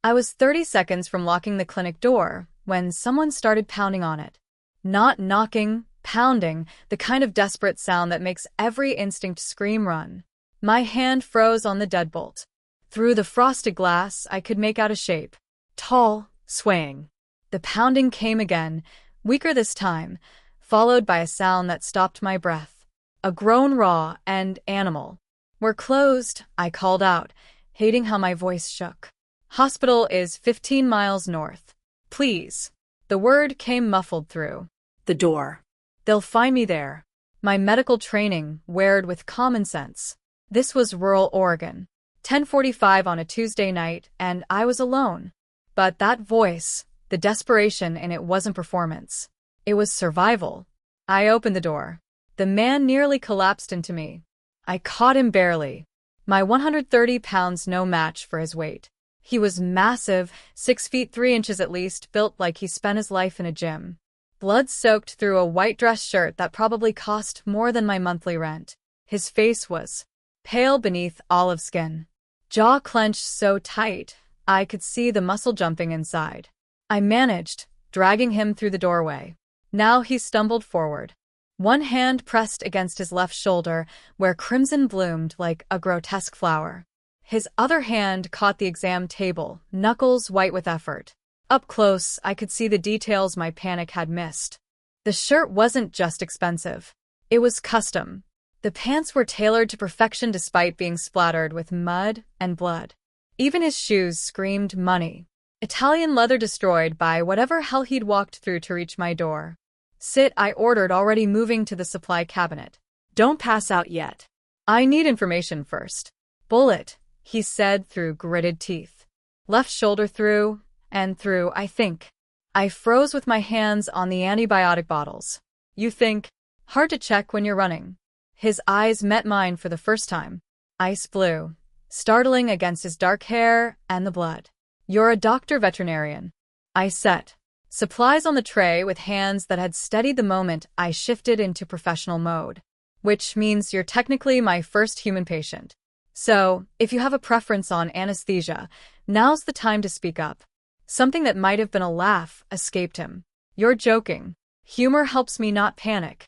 I was 30 seconds from locking the clinic door when someone started pounding on it. Not knocking, pounding, the kind of desperate sound that makes every instinct scream run. My hand froze on the deadbolt. Through the frosted glass, I could make out a shape. Tall, swaying. The pounding came again, weaker this time, followed by a sound that stopped my breath. A groan, raw and animal. "We're closed," I called out, hating how my voice shook. "Hospital is 15 miles north. Please." The word came muffled through The door. "They'll find me there." My medical training weared with common sense. This was rural Oregon. 10:45 on a Tuesday night, and I was alone. But that voice, the desperation in it wasn't performance. It was survival. I opened the door. The man nearly collapsed into me. I caught him barely. My 130 pounds no match for his weight. He was massive, 6 feet 3 inches at least, built like he spent his life in a gym. Blood soaked through a white dress shirt that probably cost more than my monthly rent. His face was pale beneath olive skin. Jaw clenched so tight, I could see the muscle jumping inside. I managed, dragging him through the doorway. Now he stumbled forward. One hand pressed against his left shoulder, where crimson bloomed like a grotesque flower. His other hand caught the exam table, knuckles white with effort. Up close, I could see the details my panic had missed. The shirt wasn't just expensive. It was custom. The pants were tailored to perfection despite being splattered with mud and blood. Even his shoes screamed money. Italian leather destroyed by whatever hell he'd walked through to reach my door. "Sit," I ordered, already moving to the supply cabinet. "Don't pass out yet." "I need information first." "Bullet," he said through gritted teeth. "Left shoulder through, and through, I think." I froze with my hands on the antibiotic bottles. "You think?" "Hard to check when you're running." His eyes met mine for the first time. Ice blue, startling against his dark hair and the blood. "You're a doctor, veterinarian." I said. Supplies on the tray with hands that had steadied the moment I shifted into professional mode. "Which means you're technically my first human patient. So, if you have a preference on anesthesia, now's the time to speak up." Something that might have been a laugh escaped him. "You're joking." Humor helps me not panic.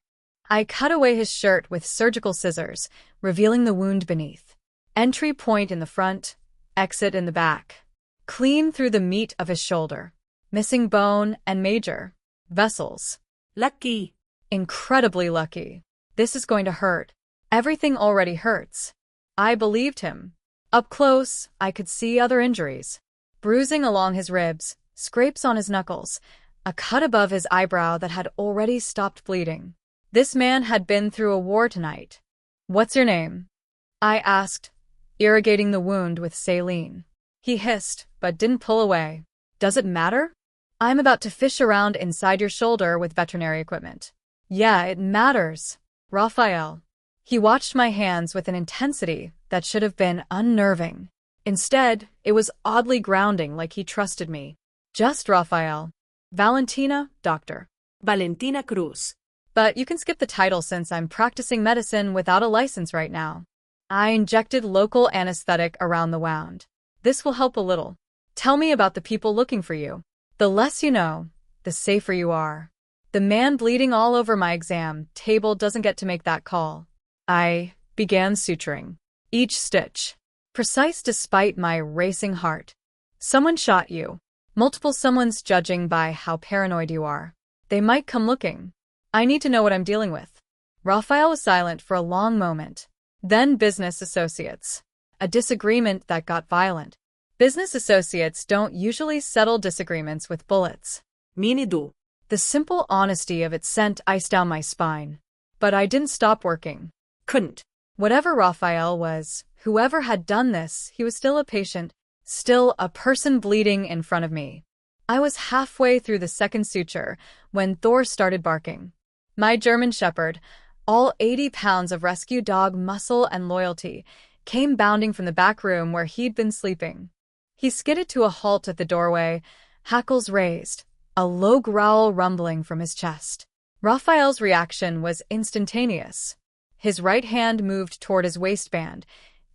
I cut away his shirt with surgical scissors, revealing the wound beneath. Entry point in the front, exit in the back. Clean through the meat of his shoulder. Missing bone and major vessels. Lucky. Incredibly lucky. This is going to hurt. Everything already hurts. I believed him. Up close, I could see other injuries. Bruising along his ribs, scrapes on his knuckles, a cut above his eyebrow that had already stopped bleeding. This man had been through a war tonight. "What's your name?" I asked, irrigating the wound with saline. He hissed, but didn't pull away. "Does it matter?" "I'm about to fish around inside your shoulder with veterinary equipment." "Yeah, it matters." "Raphael." He watched my hands with an intensity that should have been unnerving. Instead, it was oddly grounding, like he trusted me. "Just Raphael." "Valentina, doctor." Valentina Cruz. "But you can skip the title since I'm practicing medicine without a license right now." I injected local anesthetic around the wound. "This will help a little. Tell me about the people looking for you. The less you know, the safer you are." The man bleeding all over my exam table doesn't get to make that call. I began suturing. Each stitch precise despite my racing heart. "Someone shot you." "Multiple someones, judging by how paranoid you are. They might come looking." "I need to know what I'm dealing with." Raphael was silent for a long moment. Then "business associates." A disagreement that got violent. Business associates don't usually settle disagreements with bullets. Mini do. The simple honesty of it sent ice down my spine. But I didn't stop working. Couldn't. Whatever Raphael was, whoever had done this, he was still a patient, still a person bleeding in front of me. I was halfway through the second suture when Thor started barking. My German Shepherd, all 80 pounds of rescue dog muscle and loyalty, came bounding from the back room where he'd been sleeping. He skidded to a halt at the doorway, hackles raised, a low growl rumbling from his chest. Raphael's reaction was instantaneous. His right hand moved toward his waistband,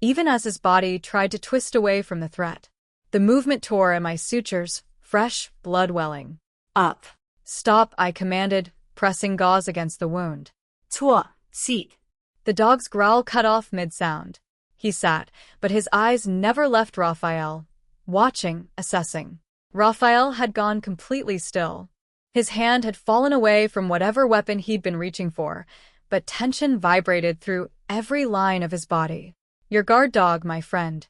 even as his body tried to twist away from the threat. The movement tore at my sutures, fresh blood welling. Up. Stop, I commanded, pressing gauze against the wound. Tua. Sit. The dog's growl cut off mid-sound. He sat, but his eyes never left Raphael, watching, assessing. Raphael had gone completely still. His hand had fallen away from whatever weapon he'd been reaching for, but tension vibrated through every line of his body. Your guard dog, my friend.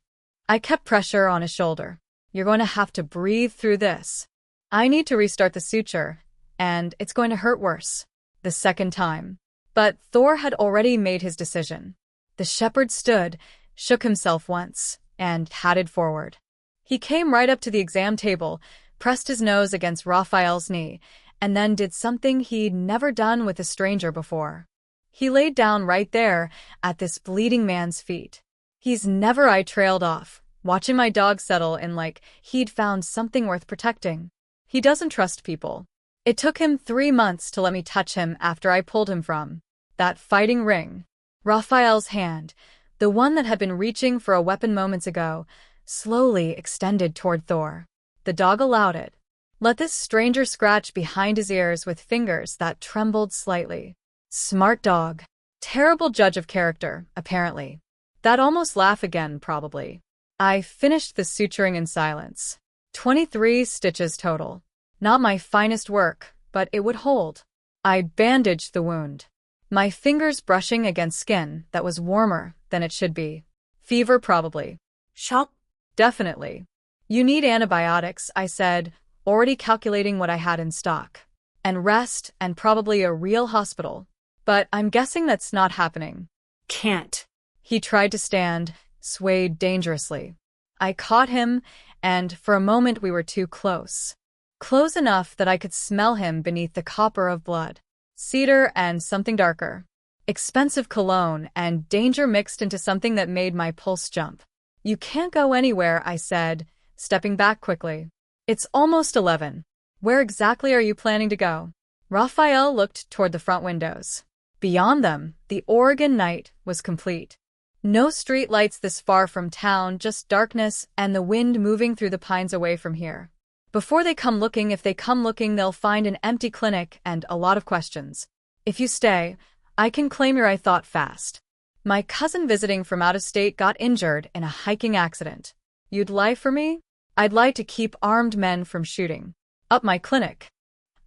I kept pressure on his shoulder. You're going to have to breathe through this. I need to restart the suture, and it's going to hurt worse. The second time. But Thor had already made his decision. The shepherd stood, shook himself once, and padded forward. He came right up to the exam table, pressed his nose against Raphael's knee, and then did something he'd never done with a stranger before. He laid down right there, at this bleeding man's feet. I trailed off, watching my dog settle in like he'd found something worth protecting. He doesn't trust people. It took him 3 months to let me touch him after I pulled him from that fighting ring. Raphael's hand, the one that had been reaching for a weapon moments ago, slowly extended toward Thor. The dog allowed it. Let this stranger scratch behind his ears with fingers that trembled slightly. Smart dog. Terrible judge of character, apparently. That almost laugh again, probably. I finished the suturing in silence. 23 stitches total. Not my finest work, but it would hold. I bandaged the wound, my fingers brushing against skin that was warmer than it should be. Fever, probably. Shock? Definitely. You need antibiotics, I said, already calculating what I had in stock. And rest, and probably a real hospital. But I'm guessing that's not happening. Can't. He tried to stand, swayed dangerously. I caught him, and for a moment we were too close. Close enough that I could smell him beneath the copper of blood. Cedar and something darker. Expensive cologne and danger mixed into something that made my pulse jump. You can't go anywhere, I said, stepping back quickly. It's almost 11. Where exactly are you planning to go? Raphael looked toward the front windows. Beyond them, the Oregon night was complete. No street lights this far from town, just darkness and the wind moving through the pines away from here. Before they come looking, if they come looking, they'll find an empty clinic and a lot of questions. If you stay, I can claim your I thought fast. My cousin visiting from out of state got injured in a hiking accident. You'd lie for me? I'd lie to keep armed men from shooting up my clinic.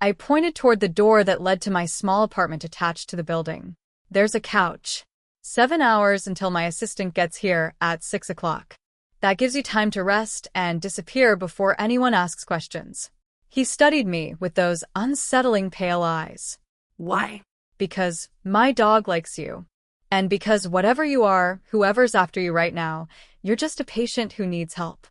I pointed toward the door that led to my small apartment attached to the building. There's a couch. 7 hours until my assistant gets here at 6 o'clock. That gives you time to rest and disappear before anyone asks questions. He studied me with those unsettling pale eyes. Why? Because my dog likes you. And because whatever you are, whoever's after you right now, you're just a patient who needs help.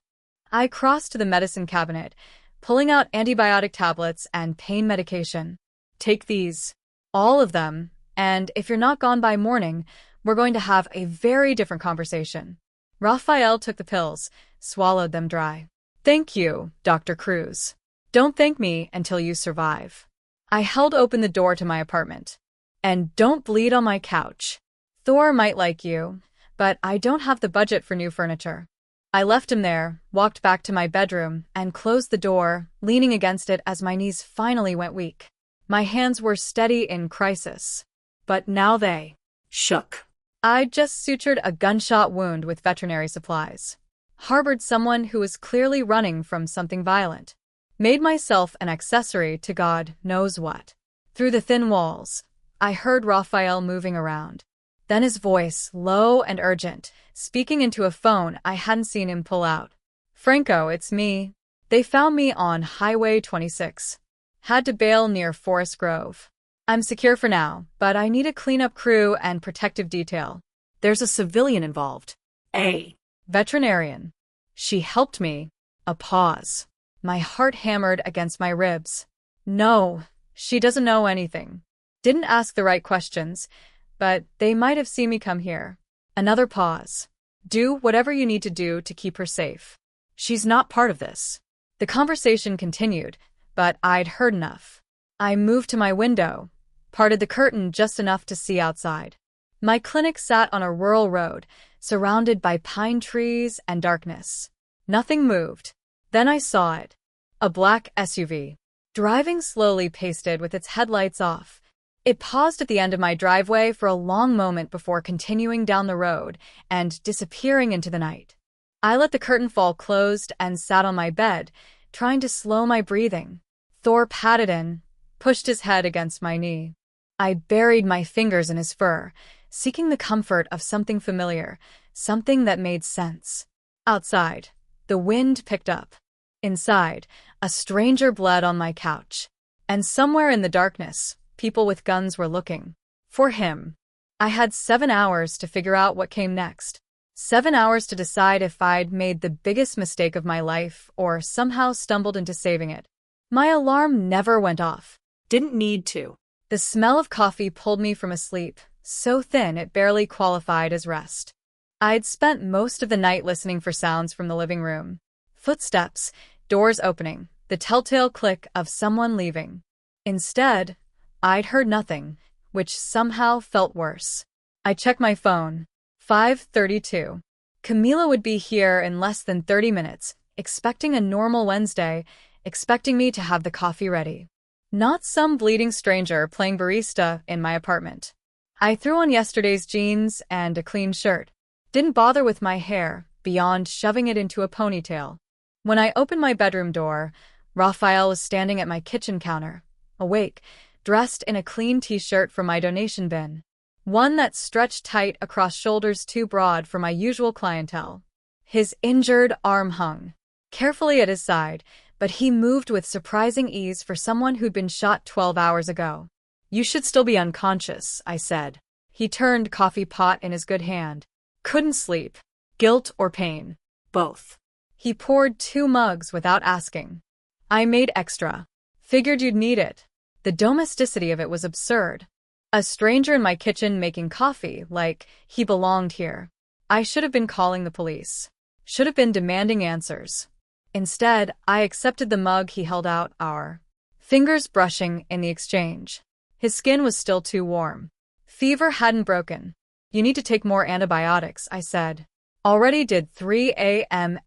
I crossed to the medicine cabinet, pulling out antibiotic tablets and pain medication. Take these. All of them. And if you're not gone by morning, we're going to have a very different conversation. Raphael took the pills, swallowed them dry. Thank you, Dr. Cruz. Don't thank me until you survive. I held open the door to my apartment. And don't bleed on my couch. Thor might like you, but I don't have the budget for new furniture. I left him there, walked back to my bedroom, and closed the door, leaning against it as my knees finally went weak. My hands were steady in crisis. But now they shook. I'd just sutured a gunshot wound with veterinary supplies. Harbored someone who was clearly running from something violent. Made myself an accessory to God knows what. Through the thin walls, I heard Raphael moving around. Then his voice, low and urgent, speaking into a phone I hadn't seen him pull out. Franco, it's me. They found me on Highway 26. Had to bail near Forest Grove. I'm secure for now, but I need a cleanup crew and protective detail. There's a civilian involved. A veterinarian. She helped me. A pause. My heart hammered against my ribs. No, she doesn't know anything. Didn't ask the right questions, but they might have seen me come here. Another pause. Do whatever you need to do to keep her safe. She's not part of this. The conversation continued, but I'd heard enough. I moved to my window, parted the curtain just enough to see outside. My clinic sat on a rural road, surrounded by pine trees and darkness. Nothing moved. Then I saw it. A black SUV. Driving slowly pasted with its headlights off. It paused at the end of my driveway for a long moment before continuing down the road and disappearing into the night. I let the curtain fall closed and sat on my bed, trying to slow my breathing. Thor patted in, pushed his head against my knee. I buried my fingers in his fur, seeking the comfort of something familiar, something that made sense. Outside, the wind picked up. Inside, a stranger bled on my couch. And somewhere in the darkness, people with guns were looking. For him. I had 7 hours to figure out what came next. 7 hours to decide if I'd made the biggest mistake of my life or somehow stumbled into saving it. My alarm never went off. Didn't need to. The smell of coffee pulled me from a sleep, so thin it barely qualified as rest. I'd spent most of the night listening for sounds from the living room. Footsteps, doors opening, the telltale click of someone leaving. Instead, I'd heard nothing, which somehow felt worse. I checked my phone. 5:32. Camila would be here in less than 30 minutes, expecting a normal Wednesday, expecting me to have the coffee ready. Not some bleeding stranger playing barista in my apartment. I threw on yesterday's jeans and a clean shirt. Didn't bother with my hair, beyond shoving it into a ponytail. When I opened my bedroom door, Raphael was standing at my kitchen counter, awake, dressed in a clean t-shirt from my donation bin. One that stretched tight across shoulders too broad for my usual clientele. His injured arm hung carefully at his side, but he moved with surprising ease for someone who'd been shot 12 hours ago. "You should still be unconscious," I said. He turned coffee pot in his good hand. "Couldn't sleep. Guilt or pain?" Both. He poured 2 mugs without asking. "I made extra. Figured you'd need it." The domesticity of it was absurd. A stranger in my kitchen making coffee, like he belonged here. I should have been calling the police. Should have been demanding answers. Instead, I accepted the mug he held out, our fingers brushing in the exchange. His skin was still too warm. Fever hadn't broken. "You need to take more antibiotics," I said. "Already did 3 a.m.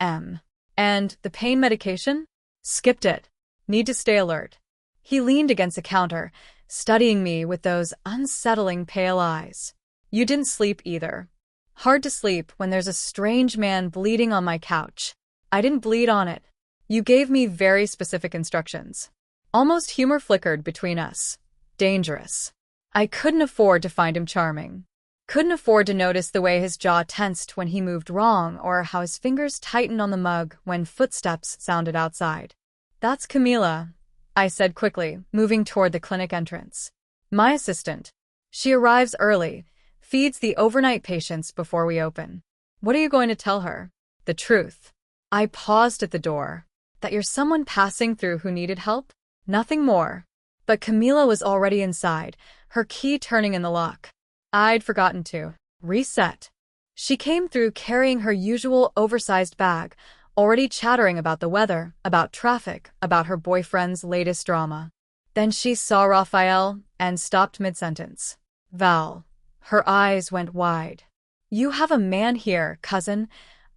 And the pain medication? Skipped it. Need to stay alert." He leaned against the counter, studying me with those unsettling pale eyes. "You didn't sleep either." Hard to sleep when there's a strange man bleeding on my couch. "I didn't bleed on it. You gave me very specific instructions." Almost humor flickered between us. Dangerous. I couldn't afford to find him charming. Couldn't afford to notice the way his jaw tensed when he moved wrong or how his fingers tightened on the mug when footsteps sounded outside. "That's Camila," I said quickly, moving toward the clinic entrance. "My assistant. She arrives early, feeds the overnight patients before we open." "What are you going to tell her?" "The truth." I paused at the door. "That you're someone passing through who needed help?" Nothing more. But Camila was already inside, her key turning in the lock. I'd forgotten to reset. She came through carrying her usual oversized bag, already chattering about the weather, about traffic, about her boyfriend's latest drama. Then she saw Raphael and stopped mid-sentence. "Val." Her eyes went wide. "You have a man here, cousin,"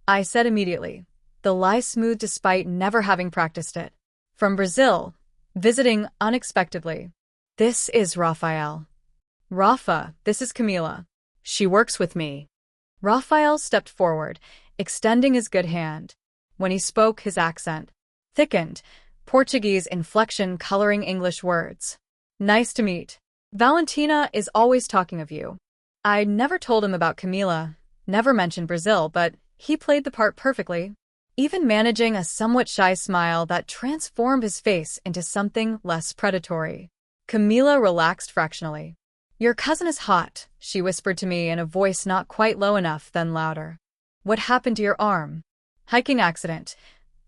I said immediately, the lie smooth despite never having practiced it. "From Brazil, visiting unexpectedly." "This is Raphael." "Rafa, this is Camila. She works with me." Raphael stepped forward, extending his good hand. When he spoke, his accent thickened, Portuguese inflection coloring English words. "Nice to meet. Valentina is always talking of you." I'd never told him about Camila, never mentioned Brazil, but he played the part perfectly, even managing a somewhat shy smile that transformed his face into something less predatory. Camila relaxed fractionally. "Your cousin is hot," she whispered to me in a voice not quite low enough, then louder. "What happened to your arm?" "Hiking accident,"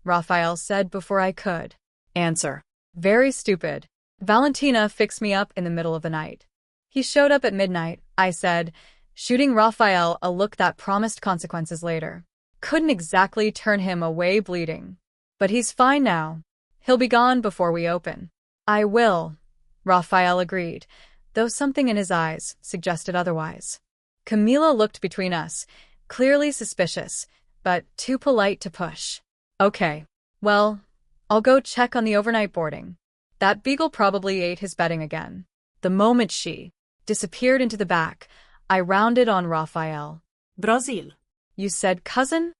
Raphael said before I could answer. "Very stupid. Valentina fixed me up in the middle of the night." "He showed up at midnight," I said, shooting Raphael a look that promised consequences later. Couldn't exactly turn him away bleeding. "But he's fine now. He'll be gone before we open." "I will," Raphael agreed, though something in his eyes suggested otherwise. Camila looked between us, clearly suspicious, but too polite to push. Okay. Well, I'll go check on the overnight boarding. That beagle probably ate his bedding again. The moment she disappeared into the back, I rounded on Raphael. Brazil. You said cousin?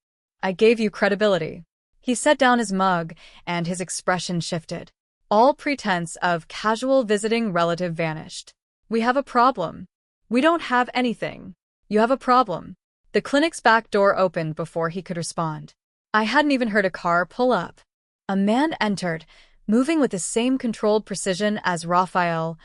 I gave you credibility. He set down his mug, and his expression shifted. All pretense of casual visiting relative vanished. We have a problem. We don't have anything. You have a problem. The clinic's back door opened before he could respond. I hadn't even heard a car pull up. A man entered, moving with the same controlled precision as Raphael,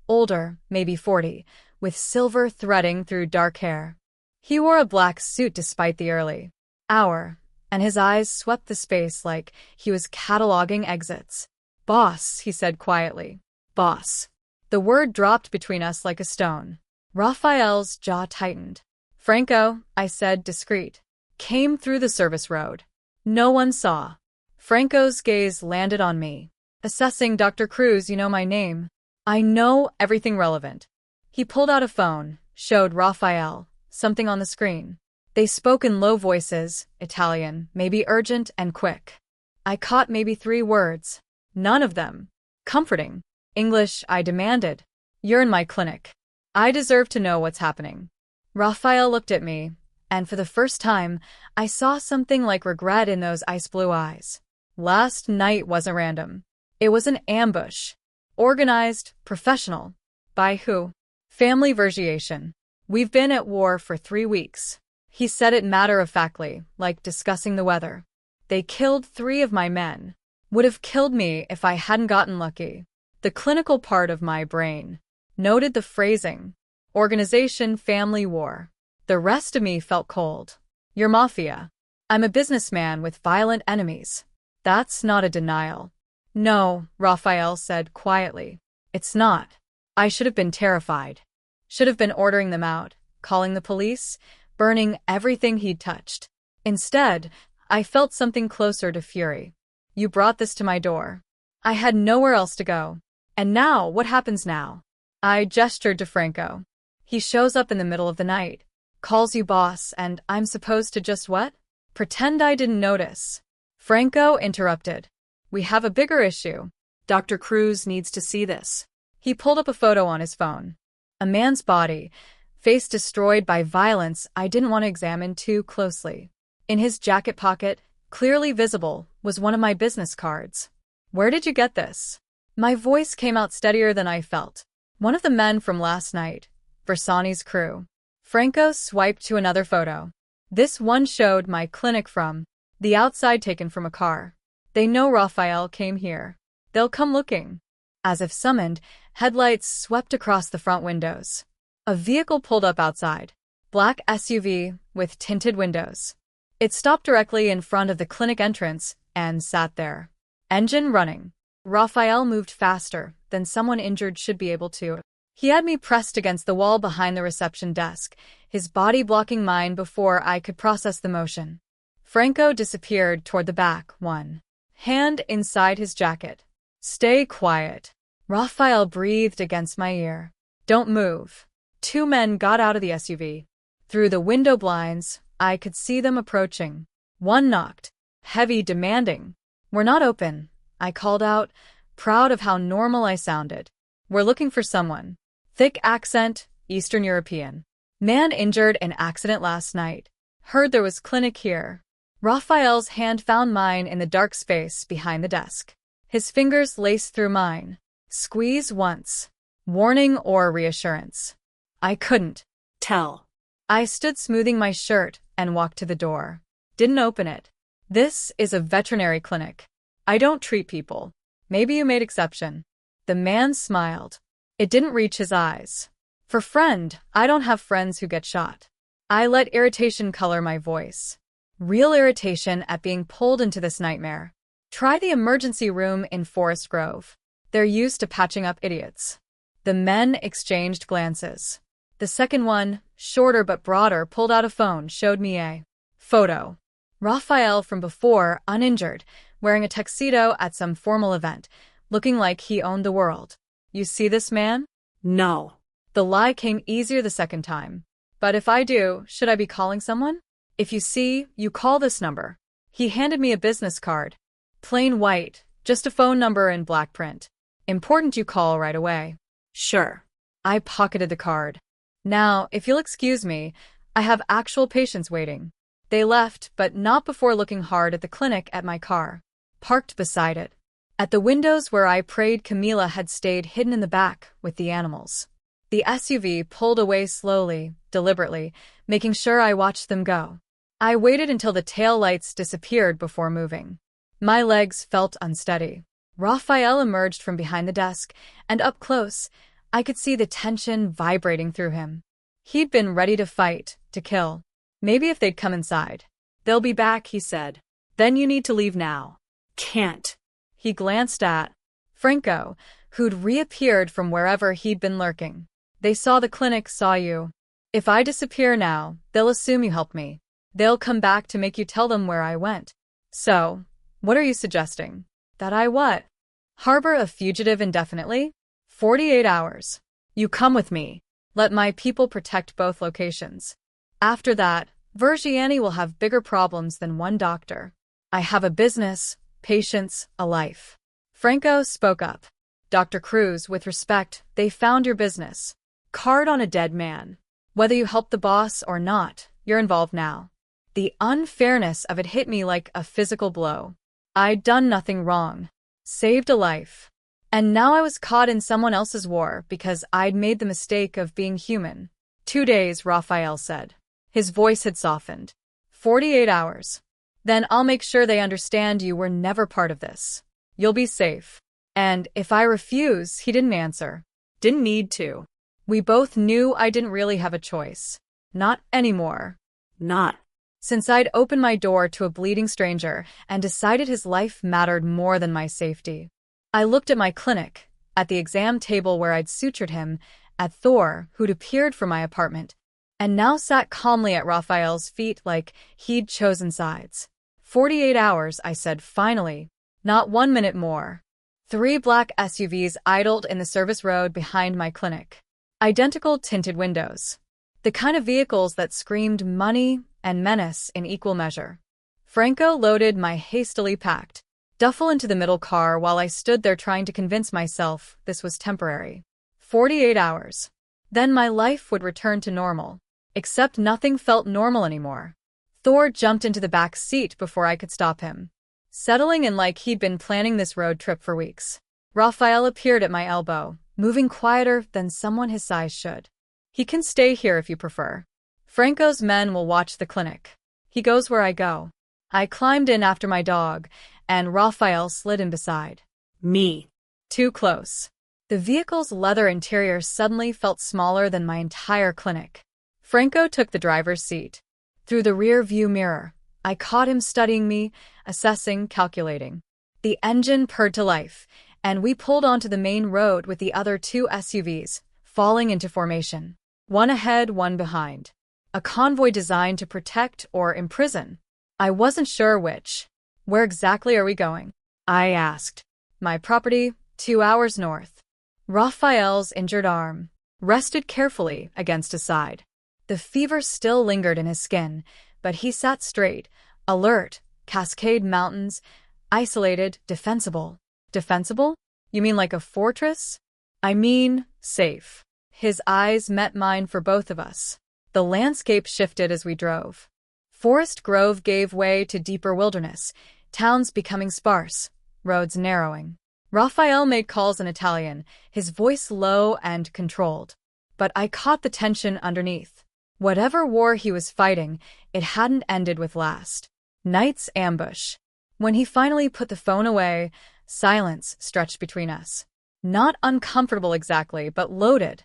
older, maybe 40, with silver threading through dark hair. He wore a black suit despite the early hour, and his eyes swept the space like he was cataloging exits. Boss, he said quietly. Boss. The word dropped between us like a stone. Raphael's jaw tightened. Franco, I said, discreet, came through the service road. No one saw. Franco's gaze landed on me. Assessing Dr. Cruz, you know my name. I know everything relevant. He pulled out a phone, showed Raphael something on the screen. They spoke in low voices, Italian, maybe urgent and quick. I caught maybe 3 words. None of them comforting. English, I demanded. You're in my clinic. I deserve to know what's happening. Raphael looked at me, and for the first time, I saw something like regret in those ice-blue eyes. Last night wasn't random. It was an ambush. Organized, professional. By who? Family vergiation. We've been at war for 3 weeks. He said it matter-of-factly, like discussing the weather. They killed 3 of my men. Would have killed me if I hadn't gotten lucky. The clinical part of my brain noted the phrasing. Organization, family, war. The rest of me felt cold. You're Mafia. I'm a businessman with violent enemies. That's not a denial. No, Raphael said quietly. It's not. I should have been terrified. Should have been ordering them out, calling the police, burning everything he'd touched. Instead, I felt something closer to fury. You brought this to my door. I had nowhere else to go. And now, what happens now? I gestured to Franco. He shows up in the middle of the night, calls you boss, and I'm supposed to just what? Pretend I didn't notice. Franco interrupted. We have a bigger issue. Dr. Cruz needs to see this. He pulled up a photo on his phone. A man's body, face destroyed by violence I didn't want to examine too closely. In his jacket pocket, clearly visible, was one of my business cards. Where did you get this? My voice came out steadier than I felt. One of the men from last night. Versani's crew. Franco swiped to another photo. This one showed my clinic from the outside, taken from a car. They know Raphael came here. They'll come looking. As if summoned, headlights swept across the front windows. A vehicle pulled up outside. Black SUV with tinted windows. It stopped directly in front of the clinic entrance and sat there. Engine running. Raphael moved faster than someone injured should be able to. He had me pressed against the wall behind the reception desk, his body blocking mine before I could process the motion. Franco disappeared toward the back, one hand inside his jacket. Stay quiet. Raphael breathed against my ear. Don't move. 2 men got out of the SUV. Through the window blinds, I could see them approaching. One knocked. Heavy, demanding. We're not open, I called out, proud of how normal I sounded. We're looking for someone. Thick accent, Eastern European. Man injured in accident last night. Heard there was clinic here. Raphael's hand found mine in the dark space behind the desk. His fingers laced through mine. Squeeze once. Warning or reassurance. I couldn't tell. I stood smoothing my shirt and walked to the door. Didn't open it. This is a veterinary clinic. I don't treat people. Maybe you made exception. The man smiled. It didn't reach his eyes. For friend, I don't have friends who get shot. I let irritation color my voice. Real irritation at being pulled into this nightmare. Try the emergency room in Forest Grove. They're used to patching up idiots. The men exchanged glances. The second one, shorter but broader, pulled out a phone, showed me a photo. Raphael from before, uninjured, wearing a tuxedo at some formal event, looking like he owned the world. You see this man? No. The lie came easier the second time. But if I do, should I be calling someone? If you see, you call this number. He handed me a business card. Plain white, just a phone number in black print. Important you call right away. Sure. I pocketed the card. Now, if you'll excuse me, I have actual patients waiting. They left, but not before looking hard at the clinic at my car, parked beside it. At the windows where I prayed Camila had stayed hidden in the back with the animals. The SUV pulled away slowly, deliberately, making sure I watched them go. I waited until the taillights disappeared before moving. My legs felt unsteady. Raphael emerged from behind the desk, and up close, I could see the tension vibrating through him. He'd been ready to fight, to kill. Maybe if they'd come inside. They'll be back, he said. Then you need to leave now. Can't. He glanced at Franco, who'd reappeared from wherever he'd been lurking. They saw the clinic, saw you. If I disappear now, they'll assume you helped me. They'll come back to make you tell them where I went. So, what are you suggesting? That I what? Harbor a fugitive indefinitely? 48 hours. You come with me. Let my people protect both locations. After that, Vergiani will have bigger problems than one doctor. I have a business, patients, a life. Franco spoke up. Dr. Cruz, with respect, they found your business. Card on a dead man. Whether you help the boss or not, you're involved now. The unfairness of it hit me like a physical blow. I'd done nothing wrong. Saved a life. And now I was caught in someone else's war because I'd made the mistake of being human. 2 days, Raphael said. His voice had softened. 48 hours. Then I'll make sure they understand you were never part of this. You'll be safe. And if I refuse, he didn't answer. Didn't need to. We both knew I didn't really have a choice. Not anymore. Not. Since I'd opened my door to a bleeding stranger and decided his life mattered more than my safety. I looked at my clinic, at the exam table where I'd sutured him, at Thor, who'd appeared from my apartment, and now sat calmly at Raphael's feet like he'd chosen sides. 48 hours, I said finally. Not 1 minute more. 3 black SUVs idled in the service road behind my clinic. Identical tinted windows. The kind of vehicles that screamed money and menace in equal measure. Franco loaded my hastily packed duffel into the middle car while I stood there trying to convince myself this was temporary. 48 hours. Then my life would return to normal. Except nothing felt normal anymore. Thor jumped into the back seat before I could stop him, settling in like he'd been planning this road trip for weeks. Raphael appeared at my elbow, moving quieter than someone his size should. He can stay here if you prefer. Franco's men will watch the clinic. He goes where I go. I climbed in after my dog, and Raphael slid in beside me. Too close. The vehicle's leather interior suddenly felt smaller than my entire clinic. Franco took the driver's seat. Through the rear view mirror, I caught him studying me, assessing, calculating. The engine purred to life, and we pulled onto the main road with the other 2 SUVs, falling into formation. One ahead, one behind. A convoy designed to protect or imprison. I wasn't sure which. Where exactly are we going? I asked. My property, 2 hours north. Raphael's injured arm rested carefully against his side. The fever still lingered in his skin, but he sat straight, alert. Cascade Mountains, isolated, defensible. Defensible? You mean like a fortress? I mean, safe. His eyes met mine for both of us. The landscape shifted as we drove. Forest grove gave way to deeper wilderness, towns becoming sparse, roads narrowing. Raphael made calls in Italian, his voice low and controlled. But I caught the tension underneath. Whatever war he was fighting, it hadn't ended with last night's ambush. When he finally put the phone away, silence stretched between us. Not uncomfortable exactly, but loaded.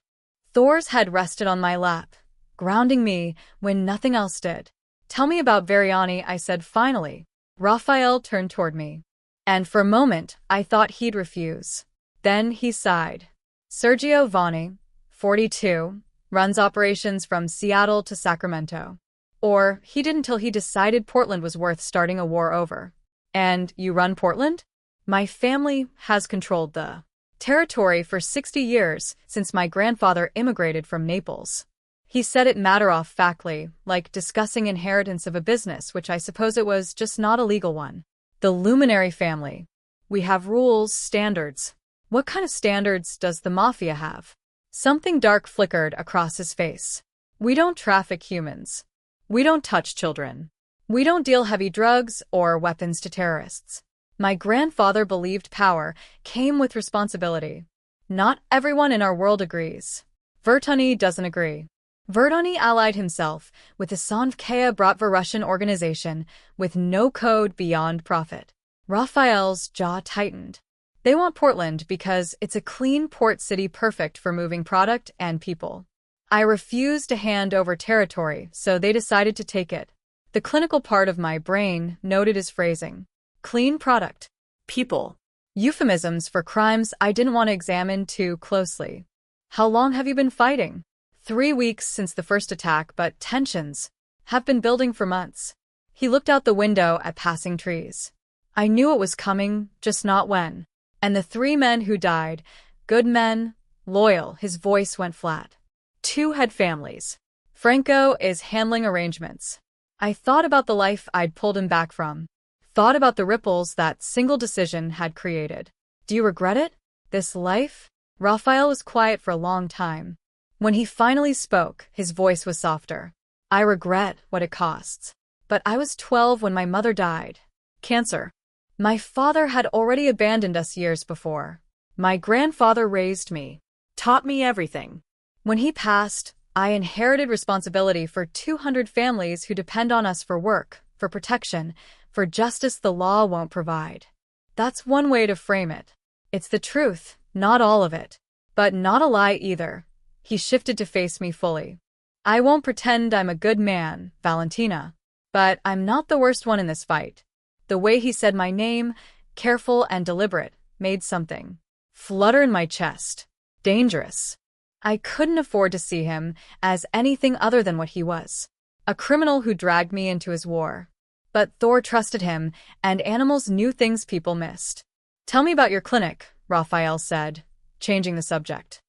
Thor's head rested on my lap, grounding me when nothing else did. Tell me about Veriani, I said finally. Raphael turned toward me. And for a moment, I thought he'd refuse. Then he sighed. Sergio Vanni, 42, runs operations from Seattle to Sacramento. Or, he didn't till he decided Portland was worth starting a war over. And you run Portland? My family has controlled the territory for 60 years since my grandfather immigrated from Naples. He said it matter-of-factly, like discussing inheritance of a business, which I suppose it was, just not a legal one. The luminary family. We have rules, standards. What kind of standards does the Mafia have? Something dark flickered across his face. We don't traffic humans. We don't touch children. We don't deal heavy drugs or weapons to terrorists. My grandfather believed power came with responsibility. Not everyone in our world agrees. Vertoni doesn't agree. Vertoni allied himself with the Sanvkaya Bratva Russian organization with no code beyond profit. Raphael's jaw tightened. They want Portland because it's a clean port city perfect for moving product and people. I refused to hand over territory, so they decided to take it. The clinical part of my brain noted his phrasing. Clean product. People. Euphemisms for crimes I didn't want to examine too closely. How long have you been fighting? 3 weeks since the first attack, but tensions have been building for months. He looked out the window at passing trees. I knew it was coming, just not when. And the 3 men who died, good men, loyal, his voice went flat. 2 had families. Franco is handling arrangements. I thought about the life I'd pulled him back from. Thought about the ripples that single decision had created. Do you regret it? This life? Raphael was quiet for a long time. When he finally spoke, his voice was softer. I regret what it costs. But I was 12 when my mother died. Cancer. My father had already abandoned us years before. My grandfather raised me, taught me everything. When he passed, I inherited responsibility for 200 families who depend on us for work, for protection, for justice the law won't provide. That's one way to frame it. It's the truth, not all of it. But not a lie either. He shifted to face me fully. I won't pretend I'm a good man, Valentina. But I'm not the worst one in this fight. The way he said my name, careful and deliberate, made something flutter in my chest. Dangerous. I couldn't afford to see him as anything other than what he was. A criminal who dragged me into his war. But Thor trusted him, and animals knew things people missed. Tell me about your clinic, Raphael said, changing the subject.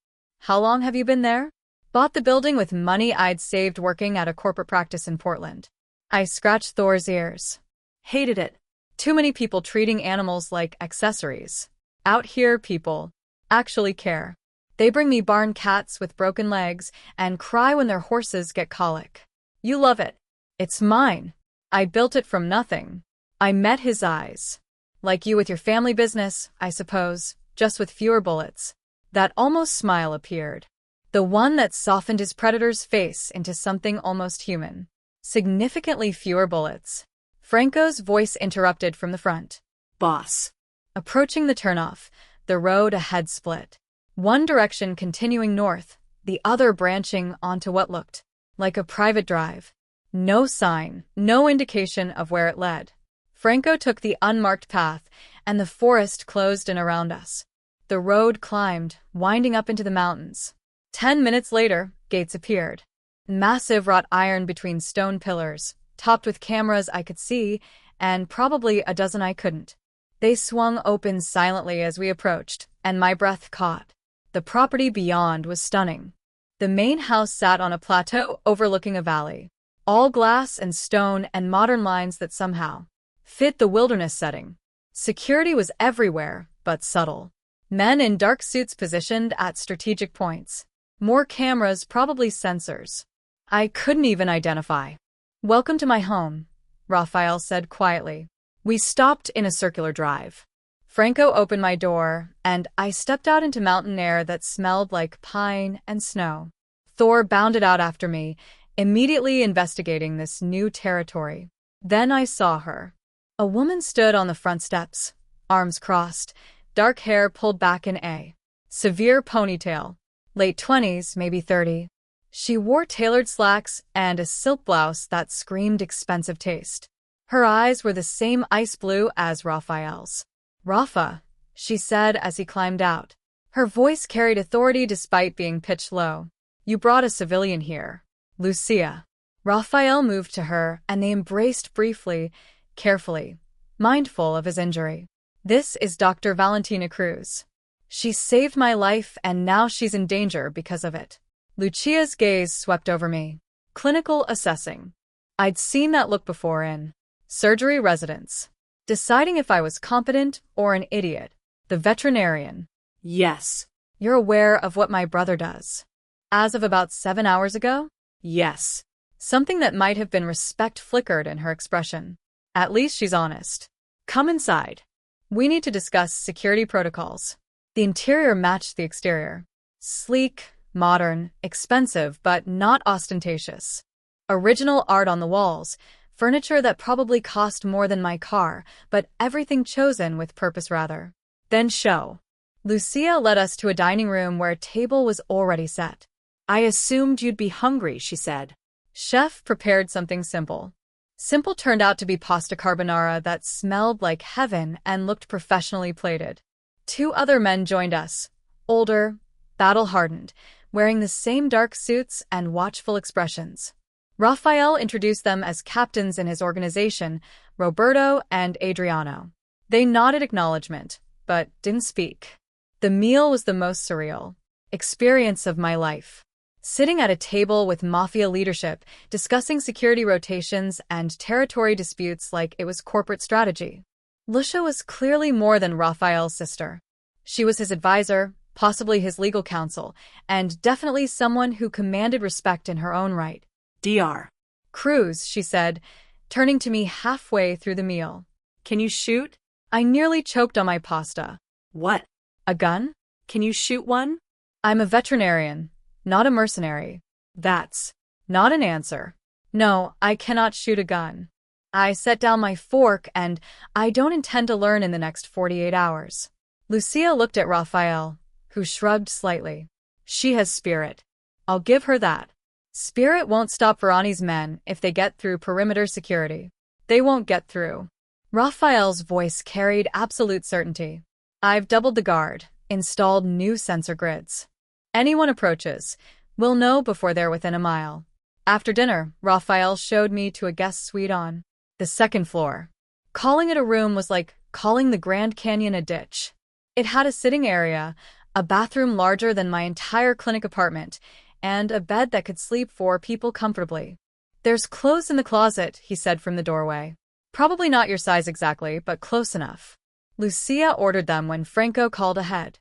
How long have you been there? Bought the building with money I'd saved working at a corporate practice in Portland. I scratched Thor's ears. Hated it. Too many people treating animals like accessories. Out here, people actually care. They bring me barn cats with broken legs and cry when their horses get colic. You love it. It's mine. I built it from nothing. I met his eyes. Like you with your family business, I suppose, just with fewer bullets. That almost smile appeared. The one that softened his predator's face into something almost human. Significantly fewer bullets. Franco's voice interrupted from the front. Boss. Approaching the turnoff, the road ahead split. One direction continuing north, the other branching onto what looked like a private drive. No sign, no indication of where it led. Franco took the unmarked path, and the forest closed in around us. The road climbed, winding up into the mountains. 10 minutes later, gates appeared. Massive wrought iron between stone pillars, topped with cameras I could see, and probably a dozen I couldn't. They swung open silently as we approached, and my breath caught. The property beyond was stunning. The main house sat on a plateau overlooking a valley. All glass and stone and modern lines that somehow fit the wilderness setting. Security was everywhere, but subtle. Men in dark suits positioned at strategic points. More cameras, probably sensors. I couldn't even identify. Welcome to my home, Raphael said quietly. We stopped in a circular drive. Franco opened my door, and I stepped out into mountain air that smelled like pine and snow. Thor bounded out after me, immediately investigating this new territory. Then I saw her. A woman stood on the front steps, arms crossed, dark hair pulled back in a severe ponytail. Late 20s, maybe 30. She wore tailored slacks and a silk blouse that screamed expensive taste. Her eyes were the same ice blue as Raphael's. Rafa, she said as he climbed out. Her voice carried authority despite being pitched low. You brought a civilian here. Lucia. Raphael moved to her, and they embraced briefly, carefully, mindful of his injury. This is Dr. Valentina Cruz. She saved my life, and now she's in danger because of it. Lucia's gaze swept over me. Clinical assessing. I'd seen that look before in surgery residence. Deciding if I was competent or an idiot. The veterinarian. Yes. You're aware of what my brother does. As of about 7 hours ago? Yes. Something that might have been respect flickered in her expression. At least she's honest. Come inside. We need to discuss security protocols. The interior matched the exterior. Sleek, modern, expensive, but not ostentatious. Original art on the walls, furniture that probably cost more than my car, but everything chosen with purpose rather. Then show. Lucia led us to a dining room where a table was already set. I assumed you'd be hungry, she said. Chef prepared something simple. Simple turned out to be pasta carbonara that smelled like heaven and looked professionally plated. 2 other men joined us, older, battle-hardened, wearing the same dark suits and watchful expressions. Raphael introduced them as captains in his organization, Roberto and Adriano. They nodded acknowledgement, but didn't speak. The meal was the most surreal experience of my life. Sitting at a table with Mafia leadership, discussing security rotations and territory disputes like it was corporate strategy. Lucia was clearly more than Raphael's sister. She was his advisor, possibly his legal counsel, and definitely someone who commanded respect in her own right. Dr. Cruz, she said, turning to me halfway through the meal. Can you shoot? I nearly choked on my pasta. What? A gun? Can you shoot one? I'm a veterinarian, not a mercenary. That's not an answer. No, I cannot shoot a gun. I set down my fork and I don't intend to learn in the next 48 hours. Lucia looked at Raphael, who shrugged slightly. She has spirit. I'll give her that. Spirit won't stop Verani's men if they get through perimeter security. They won't get through. Raphael's voice carried absolute certainty. I've doubled the guard, installed new sensor grids. Anyone approaches, we'll know before they're within a mile. After dinner, Raphael showed me to a guest suite on the 2nd floor. Calling it a room was like calling the Grand Canyon a ditch. It had a sitting area, a bathroom larger than my entire clinic apartment, and a bed that could sleep 4 people comfortably. There's clothes in the closet, he said from the doorway. Probably not your size exactly, but close enough. Lucia ordered them when Franco called ahead.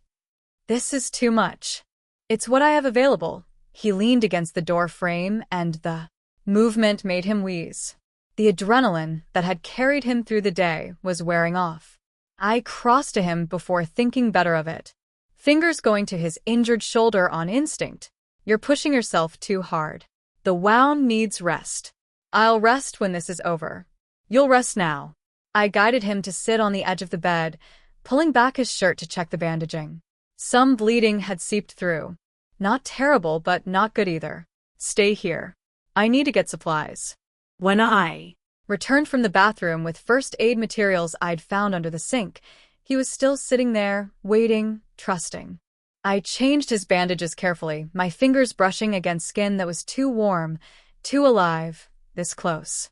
This is too much. It's what I have available. He leaned against the door frame and the movement made him wheeze. The adrenaline that had carried him through the day was wearing off. I crossed to him before thinking better of it. Fingers going to his injured shoulder on instinct. You're pushing yourself too hard. The wound needs rest. I'll rest when this is over. You'll rest now. I guided him to sit on the edge of the bed, pulling back his shirt to check the bandaging. Some bleeding had seeped through. Not terrible, but not good either. Stay here. I need to get supplies. When I returned from the bathroom with first aid materials I'd found under the sink, he was still sitting there, waiting, trusting. I changed his bandages carefully, my fingers brushing against skin that was too warm, too alive, this close.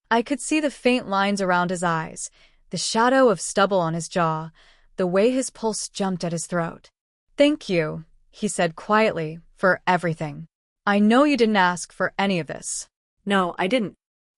I could see the faint lines around his eyes, the shadow of stubble on his jaw, the way his pulse jumped at his throat. Thank you, he said quietly, for everything. I know you didn't ask for any of this. No, I didn't.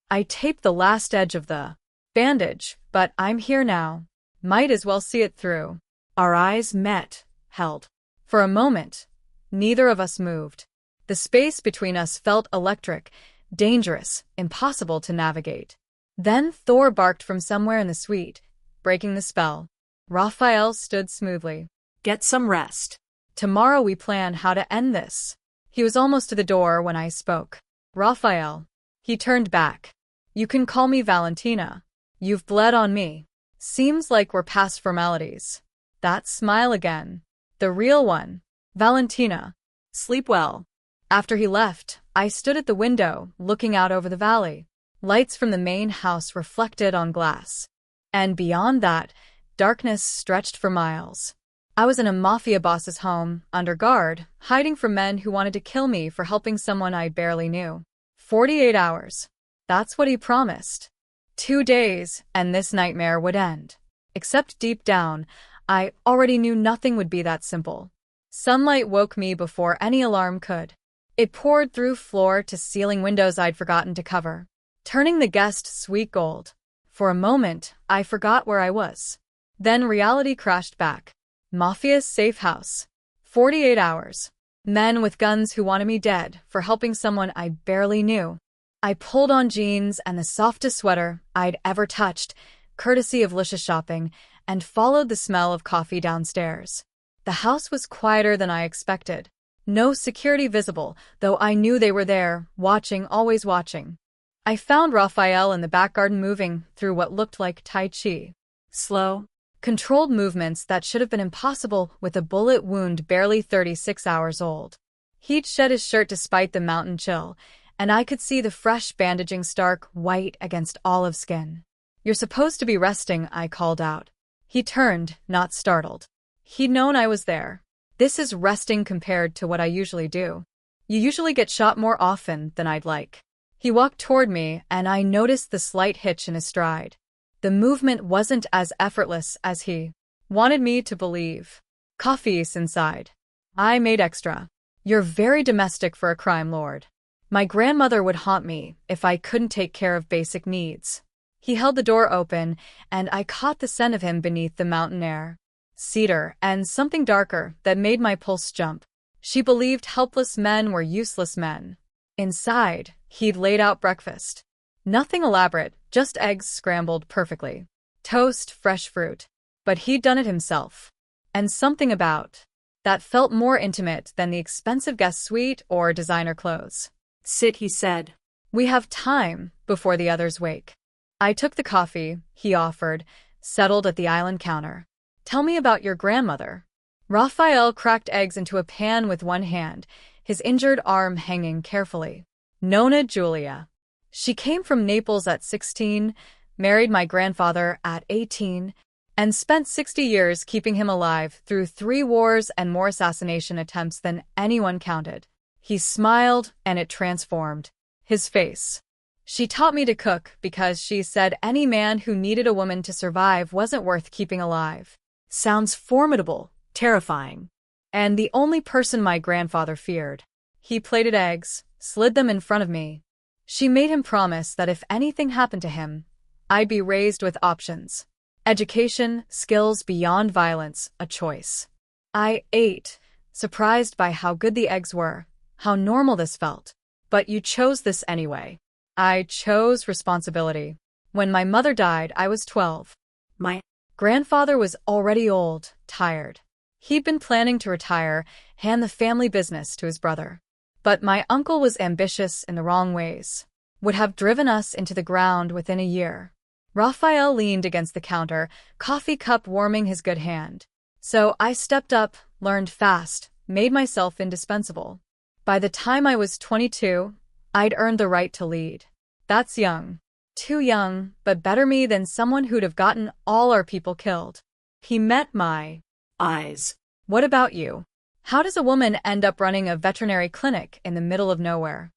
I taped the last edge of the bandage, but I'm here now. Might as well see it through. Our eyes met, held. For a moment, neither of us moved. The space between us felt electric, dangerous, impossible to navigate. Then Thor barked from somewhere in the suite, breaking the spell. Raphael stood smoothly. Get some rest. Tomorrow we plan how to end this. He was almost to the door when I spoke. Raphael. He turned back. You can call me Valentina. You've bled on me. Seems like we're past formalities. That smile again. The real one. Valentina. Sleep well. After he left, I stood at the window, looking out over the valley. Lights from the main house reflected on glass. And beyond that, darkness stretched for miles. I was in a mafia boss's home, under guard, hiding from men who wanted to kill me for helping someone I barely knew. 48 hours. That's what he promised. 2 days, and this nightmare would end. Except deep down, I already knew nothing would be that simple. Sunlight woke me before any alarm could. It poured through floor to ceiling windows I'd forgotten to cover, turning the guest sweet gold. For a moment, I forgot where I was. Then reality crashed back. Mafia's safe house. 48 hours. Men with guns who wanted me dead for helping someone I barely knew. I pulled on jeans and the softest sweater I'd ever touched, courtesy of Licious Shopping, and followed the smell of coffee downstairs. The house was quieter than I expected. No security visible, though I knew they were there, watching, always watching. I found Raphael in the back garden moving through what looked like Tai Chi. Slow, controlled movements that should have been impossible with a bullet wound barely 36 hours old. He'd shed his shirt despite the mountain chill, and I could see the fresh bandaging stark white against olive skin. "You're supposed to be resting," I called out. He turned, not startled. He'd known I was there. "This is resting compared to what I usually do. You usually get shot more often than I'd like." He walked toward me, and I noticed the slight hitch in his stride. The movement wasn't as effortless as he wanted me to believe. "Coffee's inside. I made extra." "You're very domestic for a crime lord." "My grandmother would haunt me if I couldn't take care of basic needs." He held the door open, and I caught the scent of him beneath the mountain air. Cedar, and something darker that made my pulse jump. She believed helpless men were useless men. Inside, he'd laid out breakfast. Nothing elaborate, just eggs scrambled perfectly. Toast, fresh fruit. But he'd done it himself. And something about that felt more intimate than the expensive guest suite or designer clothes. "Sit," he said. "We have time before the others wake." I took the coffee he offered, settled at the island counter. "Tell me about your grandmother." Raphael cracked eggs into a pan with one hand, his injured arm hanging carefully. "Nonna Julia. She came from Naples at 16, married my grandfather at 18, and spent 60 years keeping him alive through 3 wars and more assassination attempts than anyone counted." He smiled, and it transformed his face. "She taught me to cook because she said any man who needed a woman to survive wasn't worth keeping alive." Sounds formidable, terrifying. And the only person my grandfather feared. He plated eggs, slid them in front of me. She made him promise that if anything happened to him, I'd be raised with options. Education, skills beyond violence, a choice. I ate, surprised by how good the eggs were, how normal this felt. "But you chose this anyway." "I chose responsibility. When my mother died, I was 12. My grandfather was already old, tired. He'd been planning to retire, hand the family business to his brother. But my uncle was ambitious in the wrong ways. Would have driven us into the ground within a year." Raphael leaned against the counter, coffee cup warming his good hand. "So I stepped up, learned fast, made myself indispensable. By the time I was 22, I'd earned the right to lead. That's young. Too young, but better me than someone who'd have gotten all our people killed." He met my eyes. "What about you? How does a woman end up running a veterinary clinic in the middle of nowhere?"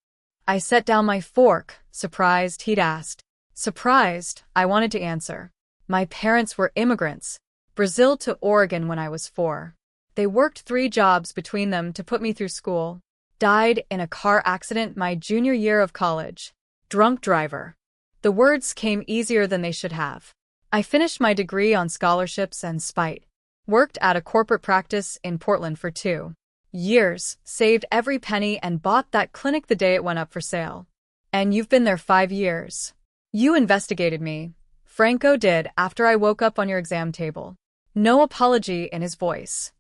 I set down my fork, surprised he'd asked. Surprised, I wanted to answer. My parents were immigrants, Brazil to Oregon when I was 4. They worked 3 jobs between them to put me through school. Died in a car accident my junior year of college. Drunk driver. The words came easier than they should have. I finished my degree on scholarships and spite. Worked at a corporate practice in Portland for 2 years, saved every penny and bought that clinic the day it went up for sale. And you've been there 5 years. You investigated me. Franco did after I woke up on your exam table. No apology in his voice.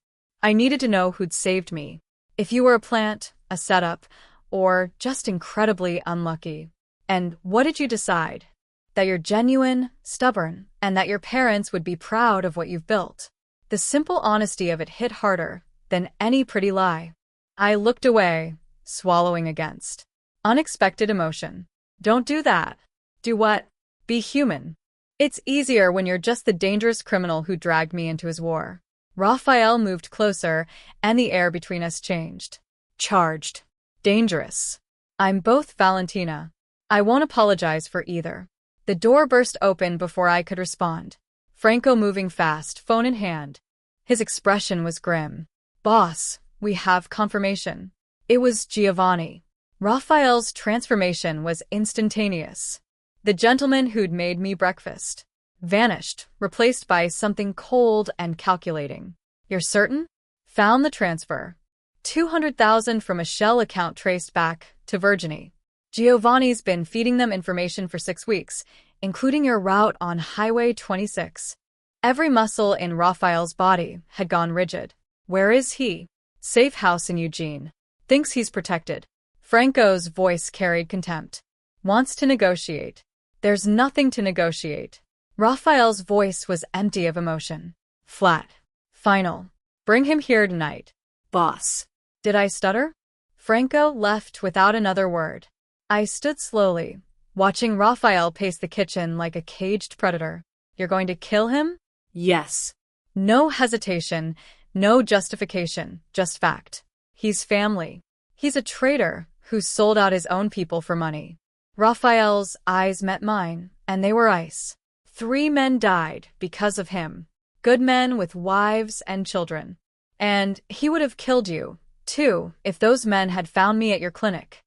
I needed to know who'd saved me. If you were a plant, a setup, or just incredibly unlucky. And what did you decide? That you're genuine, stubborn, and that your parents would be proud of what you've built. The simple honesty of it hit harder than any pretty lie. I looked away, swallowing against unexpected emotion. Don't do that. Do what? Be human. It's easier when you're just the dangerous criminal who dragged me into his war. Raphael moved closer, and the air between us changed. Charged. Dangerous. I'm both, Valentina. I won't apologize for either. The door burst open before I could respond. Franco moving fast, phone in hand. His expression was grim. Boss, we have confirmation. It was Giovanni. Raphael's transformation was instantaneous. The gentleman who'd made me breakfast vanished, replaced by something cold and calculating. You're certain? Found the transfer. 200,000 from a Shell account traced back to Virginie. Giovanni's been feeding them information for 6 weeks, including your route on Highway 26. Every muscle in Raphael's body had gone rigid. Where is he? Safe house in Eugene. Thinks he's protected. Franco's voice carried contempt. Wants to negotiate. There's nothing to negotiate. Raphael's voice was empty of emotion. Flat. Final. Bring him here tonight. Boss. Did I stutter? Franco left without another word. I stood slowly, watching Raphael pace the kitchen like a caged predator. You're going to kill him? Yes. No hesitation, no justification, just fact. He's family. He's a traitor who sold out his own people for money. Raphael's eyes met mine, and they were ice. 3 men died because of him. Good men with wives and children. And he would have killed you, too, if those men had found me at your clinic.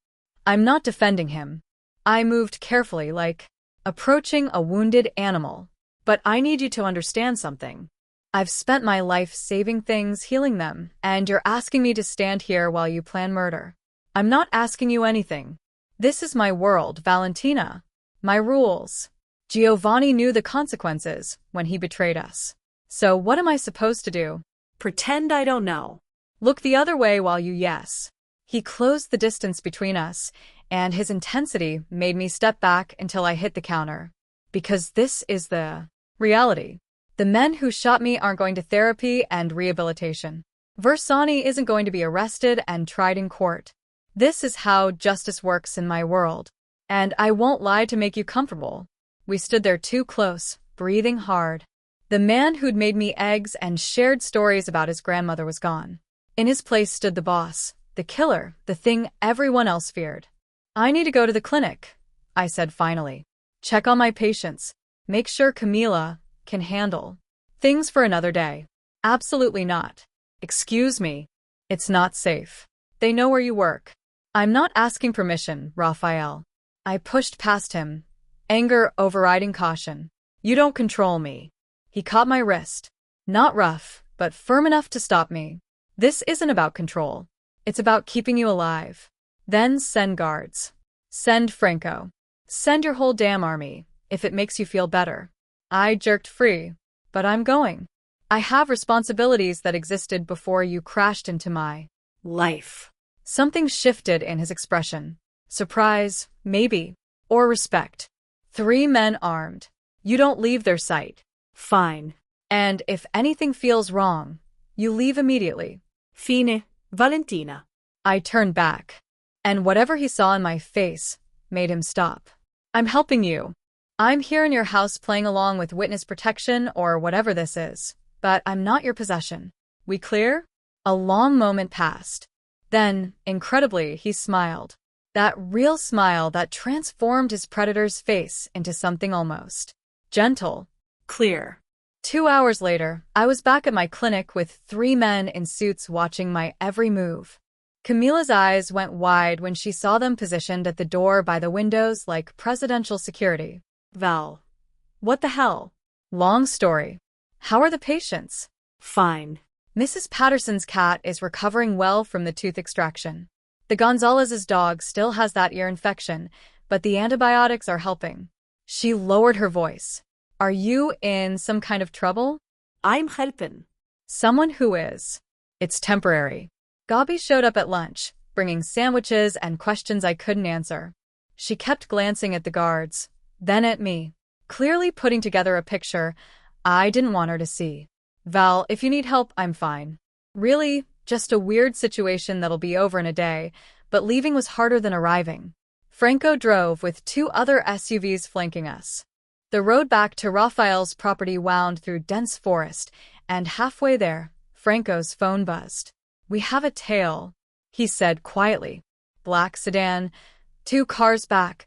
I'm not defending him. I moved carefully, like approaching a wounded animal. But I need you to understand something. I've spent my life saving things, healing them, and you're asking me to stand here while you plan murder. I'm not asking you anything. This is my world, Valentina. My rules. Giovanni knew the consequences when he betrayed us. So what am I supposed to do? Pretend I don't know. Look the other way while you yes. He closed the distance between us, and his intensity made me step back until I hit the counter. Because this is the reality. The men who shot me aren't going to therapy and rehabilitation. Versani isn't going to be arrested and tried in court. This is how justice works in my world. And I won't lie to make you comfortable. We stood there too close, breathing hard. The man who'd made me eggs and shared stories about his grandmother was gone. In his place stood the boss, the killer, the thing everyone else feared. I need to go to the clinic, I said finally. Check on my patients. Make sure Camila can handle things for another day. Absolutely not. Excuse me. It's not safe. They know where you work. I'm not asking permission, Raphael. I pushed past him, anger overriding caution. You don't control me. He caught my wrist. Not rough, but firm enough to stop me. This isn't about control. It's about keeping you alive. Then send guards. Send Franco. Send your whole damn army, if it makes you feel better. I jerked free. But I'm going. I have responsibilities that existed before you crashed into my life. Something shifted in his expression. Surprise, maybe. Or respect. 3 men armed. You don't leave their sight. Fine. And if anything feels wrong, you leave immediately. Fine, Valentina. I turned back. And whatever he saw in my face made him stop. I'm helping you. I'm here in your house playing along with witness protection or whatever this is. But I'm not your possession. We clear? A long moment passed. Then, incredibly, he smiled. That real smile that transformed his predator's face into something almost gentle. Clear. 2 hours later, I was back at my clinic with 3 men in suits watching my every move. Camila's eyes went wide when she saw them positioned at the door by the windows like presidential security. Val. What the hell? Long story. How are the patients? Fine. Mrs. Patterson's cat is recovering well from the tooth extraction. The Gonzalez's dog still has that ear infection, but the antibiotics are helping. She lowered her voice. Are you in some kind of trouble? I'm helping. Someone who is. It's temporary. Gabi showed up at lunch, bringing sandwiches and questions I couldn't answer. She kept glancing at the guards, then at me, clearly putting together a picture I didn't want her to see. Val, if you need help, I'm fine. Really, just a weird situation that'll be over in a day, but leaving was harder than arriving. Franco drove with 2 other SUVs flanking us. The road back to Raphael's property wound through dense forest, and halfway there, Franco's phone buzzed. We have a tail, he said quietly. Black sedan, 2 cars back.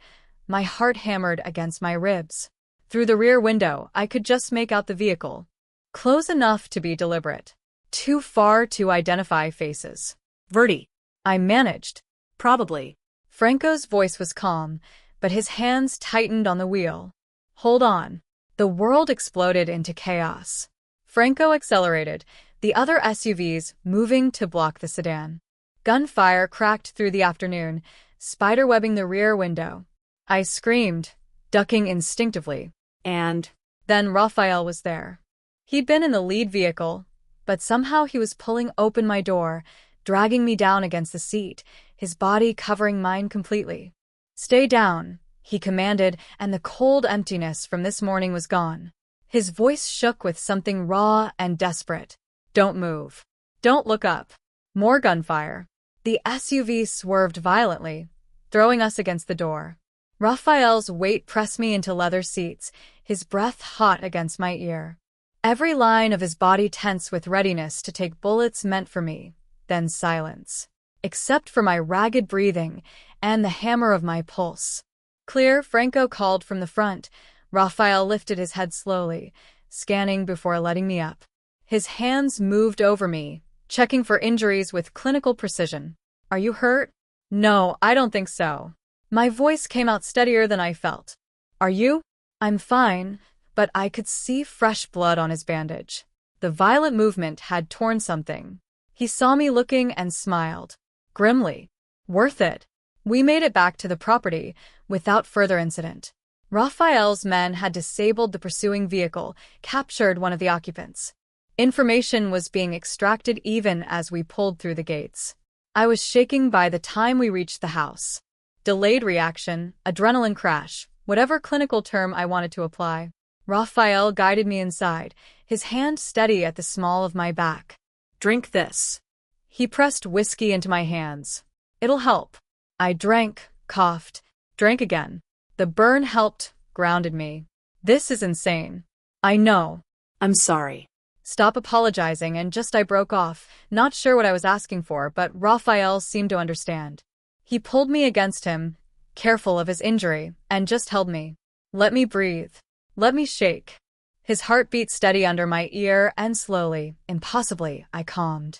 My heart hammered against my ribs. Through the rear window, I could just make out the vehicle. Close enough to be deliberate. Too far to identify faces. Verdi. I managed. Probably. Franco's voice was calm, but his hands tightened on the wheel. Hold on. The world exploded into chaos. Franco accelerated, the other SUVs moving to block the sedan. Gunfire cracked through the afternoon, spiderwebbing the rear window. I screamed, ducking instinctively. And then Raphael was there. He'd been in the lead vehicle, but somehow he was pulling open my door, dragging me down against the seat, his body covering mine completely. Stay down, he commanded, and the cold emptiness from this morning was gone. His voice shook with something raw and desperate. Don't move. Don't look up. More gunfire. The SUV swerved violently, throwing us against the door. Raphael's weight pressed me into leather seats, his breath hot against my ear. Every line of his body tense with readiness to take bullets meant for me, then silence. Except for my ragged breathing and the hammer of my pulse. Clear, Franco called from the front. Raphael lifted his head slowly, scanning before letting me up. His hands moved over me, checking for injuries with clinical precision. Are you hurt? No, I don't think so. My voice came out steadier than I felt. Are you? I'm fine, but I could see fresh blood on his bandage. The violent movement had torn something. He saw me looking and smiled. Grimly. Worth it. We made it back to the property without further incident. Raphael's men had disabled the pursuing vehicle, captured one of the occupants. Information was being extracted even as we pulled through the gates. I was shaking by the time we reached the house. Delayed reaction, adrenaline crash, whatever clinical term I wanted to apply. Raphael guided me inside, his hand steady at the small of my back. Drink this. He pressed whiskey into my hands. It'll help. I drank, coughed, drank again. The burn helped, grounded me. This is insane. I know. I'm sorry. Stop apologizing, and I broke off, not sure what I was asking for, but Raphael seemed to understand. He pulled me against him, careful of his injury, and just held me. Let me breathe. Let me shake. His heart beat steady under my ear, and slowly, impossibly, I calmed.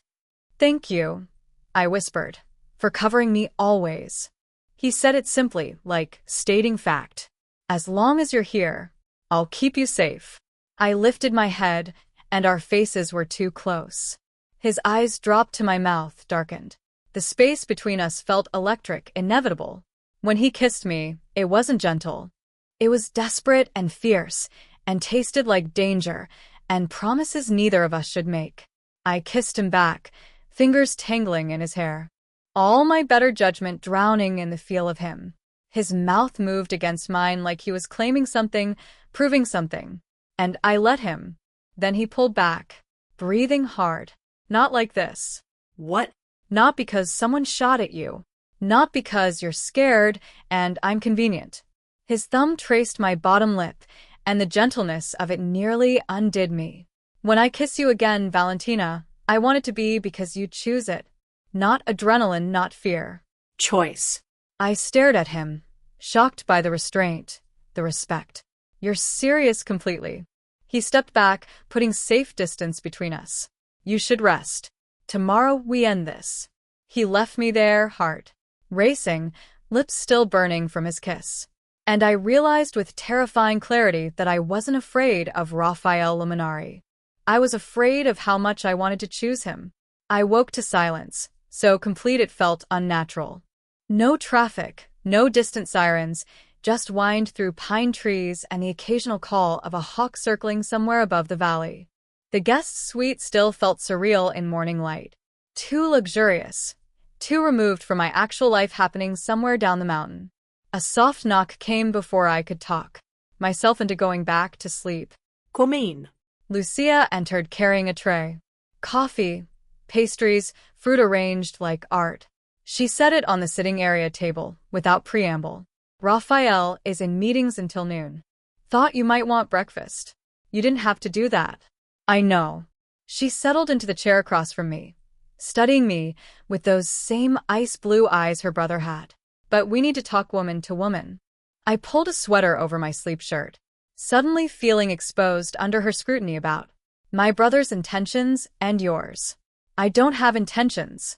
Thank you, I whispered, for covering me always. He said it simply, like stating fact. As long as you're here, I'll keep you safe. I lifted my head, and our faces were too close. His eyes dropped to my mouth, darkened. The space between us felt electric, inevitable. When he kissed me, it wasn't gentle. It was desperate and fierce, and tasted like danger, and promises neither of us should make. I kissed him back, fingers tangling in his hair. All my better judgment drowning in the feel of him. His mouth moved against mine like he was claiming something, proving something. And I let him. Then he pulled back, breathing hard. Not like this. What? Not because someone shot at you. Not because you're scared and I'm convenient. His thumb traced my bottom lip, and the gentleness of it nearly undid me. When I kiss you again, Valentina, I want it to be because you choose it. Not adrenaline, not fear. Choice. I stared at him, shocked by the restraint, the respect. You're serious completely. He stepped back, putting safe distance between us. You should rest. Tomorrow we end this. He left me there, heart racing, lips still burning from his kiss. And I realized with terrifying clarity that I wasn't afraid of Raphael Luminari. I was afraid of how much I wanted to choose him. I woke to silence, so complete it felt unnatural. No traffic, no distant sirens, just whined through pine trees and the occasional call of a hawk circling somewhere above the valley. The guest suite still felt surreal in morning light. Too luxurious, too removed from my actual life happening somewhere down the mountain. A soft knock came before I could talk myself into going back to sleep. Come in. Lucia entered carrying a tray. Coffee, pastries, fruit arranged like art. She set it on the sitting area table, without preamble. Raphael is in meetings until noon. Thought you might want breakfast. You didn't have to do that. I know. She settled into the chair across from me, studying me with those same ice blue eyes her brother had. But we need to talk woman to woman. I pulled a sweater over my sleep shirt, suddenly feeling exposed under her scrutiny about my brother's intentions and yours. I don't have intentions.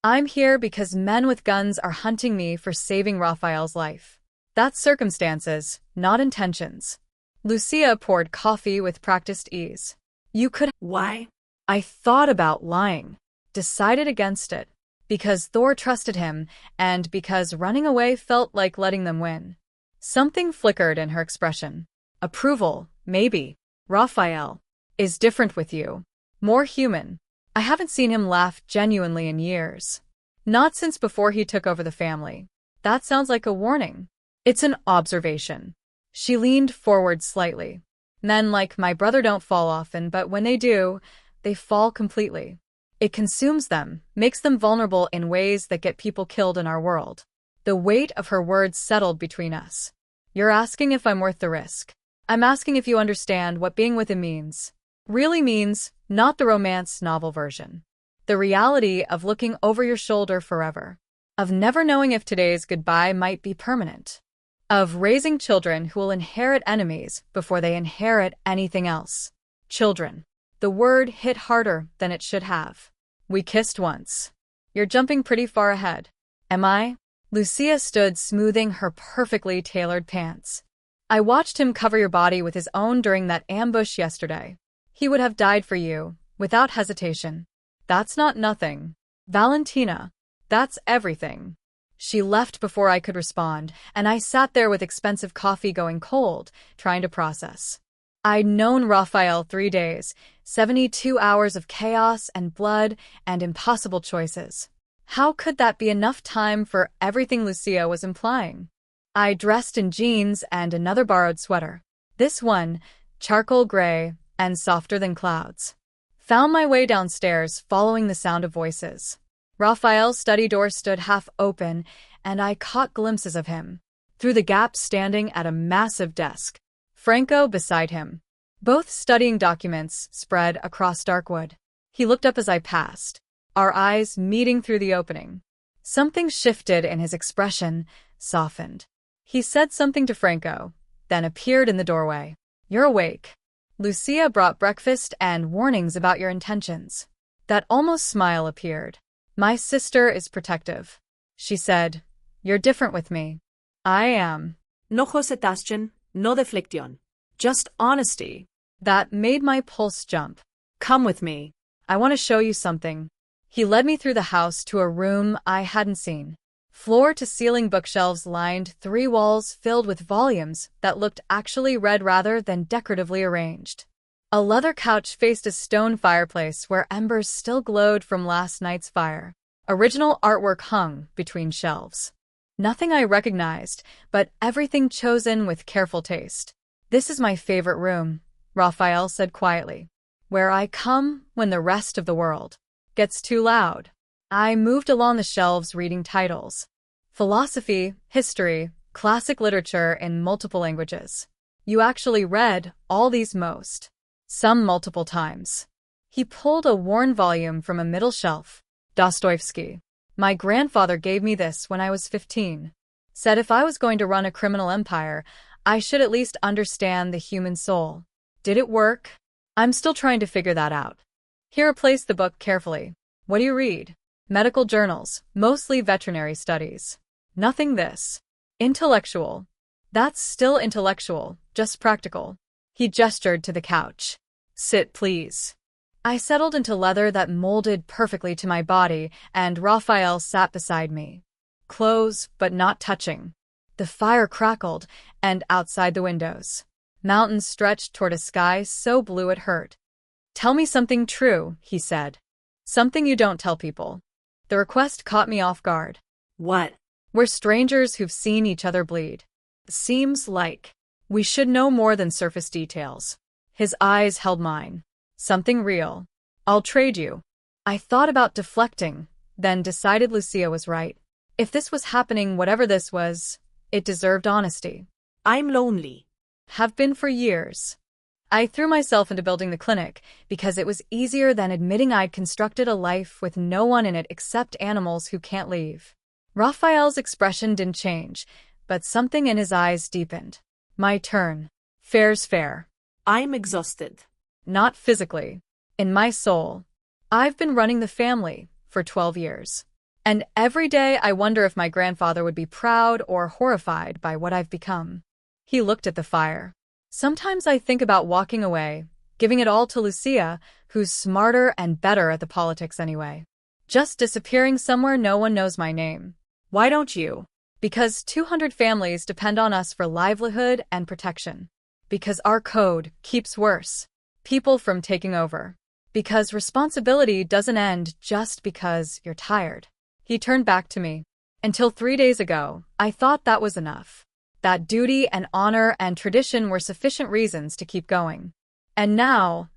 I'm here because men with guns are hunting me for saving Raphael's life. That's circumstances, not intentions. Lucia poured coffee with practiced ease. You could. Why? I thought about lying, decided against it, because Thor trusted him and because running away felt like letting them win. Something flickered in her expression. Approval, maybe. Raphael is different with you. More human. I haven't seen him laugh genuinely in years. Not since before he took over the family. That sounds like a warning. It's an observation. She leaned forward slightly. Men like my brother don't fall often, but when they do, they fall completely. It consumes them, makes them vulnerable in ways that get people killed in our world. The weight of her words settled between us. You're asking if I'm worth the risk. I'm asking if you understand what being with him means. Really means, not the romance novel version. The reality of looking over your shoulder forever. Of never knowing if today's goodbye might be permanent. Of raising children who will inherit enemies before they inherit anything else. Children. The word hit harder than it should have. We kissed once. You're jumping pretty far ahead. Am I? Lucia stood smoothing her perfectly tailored pants. I watched him cover your body with his own during that ambush yesterday. He would have died for you, without hesitation. That's not nothing. Valentina. That's everything. She left before I could respond, and I sat there with expensive coffee going cold, trying to process. I'd known Raphael 3 days, 72 hours of chaos and blood and impossible choices. How could that be enough time for everything Lucia was implying? I dressed in jeans and another borrowed sweater. This one, charcoal gray and softer than clouds. Found my way downstairs, following the sound of voices. Raphael's study door stood half open, and I caught glimpses of him. Through the gap standing at a massive desk. Franco beside him. Both studying documents spread across dark wood. He looked up as I passed, our eyes meeting through the opening. Something shifted in his expression, softened. He said something to Franco, then appeared in the doorway. You're awake. Lucia brought breakfast and warnings about your intentions. That almost smile appeared. My sister is protective. She said, you're different with me. I am. No hesitation, no deflection. Just honesty. That made my pulse jump. Come with me. I want to show you something. He led me through the house to a room I hadn't seen. Floor-to-ceiling bookshelves lined 3 walls filled with volumes that looked actually read rather than decoratively arranged. A leather couch faced a stone fireplace where embers still glowed from last night's fire. Original artwork hung between shelves. Nothing I recognized, but everything chosen with careful taste. This is my favorite room, Raphael said quietly. Where I come when the rest of the world gets too loud. I moved along the shelves reading titles. Philosophy, history, classic literature in multiple languages. You actually read all these most. Some multiple times. He pulled a worn volume from a middle shelf. Dostoevsky. My grandfather gave me this when I was 15. Said if I was going to run a criminal empire, I should at least understand the human soul. Did it work? I'm still trying to figure that out. He replaced the book carefully. What do you read? Medical journals, mostly veterinary studies. Nothing this. Intellectual. That's still intellectual, just practical. He gestured to the couch. Sit, please. I settled into leather that molded perfectly to my body, and Raphael sat beside me. Close, but not touching. The fire crackled, and outside the windows, mountains stretched toward a sky so blue it hurt. Tell me something true, he said. Something you don't tell people. The request caught me off guard. What? We're strangers who've seen each other bleed. Seems like we should know more than surface details. His eyes held mine. Something real. I'll trade you. I thought about deflecting, then decided Lucia was right. If this was happening, whatever this was, it deserved honesty. I'm lonely. Have been for years. I threw myself into building the clinic because it was easier than admitting I'd constructed a life with no one in it except animals who can't leave. Raphael's expression didn't change, but something in his eyes deepened. My turn. Fair's fair. I'm exhausted. Not physically. In my soul. I've been running the family for 12 years. And every day I wonder if my grandfather would be proud or horrified by what I've become. He looked at the fire. Sometimes I think about walking away, giving it all to Lucia, who's smarter and better at the politics anyway. Just disappearing somewhere no one knows my name. Why don't you? Because 200 families depend on us for livelihood and protection. Because our code keeps worse people from taking over. Because responsibility doesn't end just because you're tired. He turned back to me. Until 3 days ago, I thought that was enough. That duty and honor and tradition were sufficient reasons to keep going. And now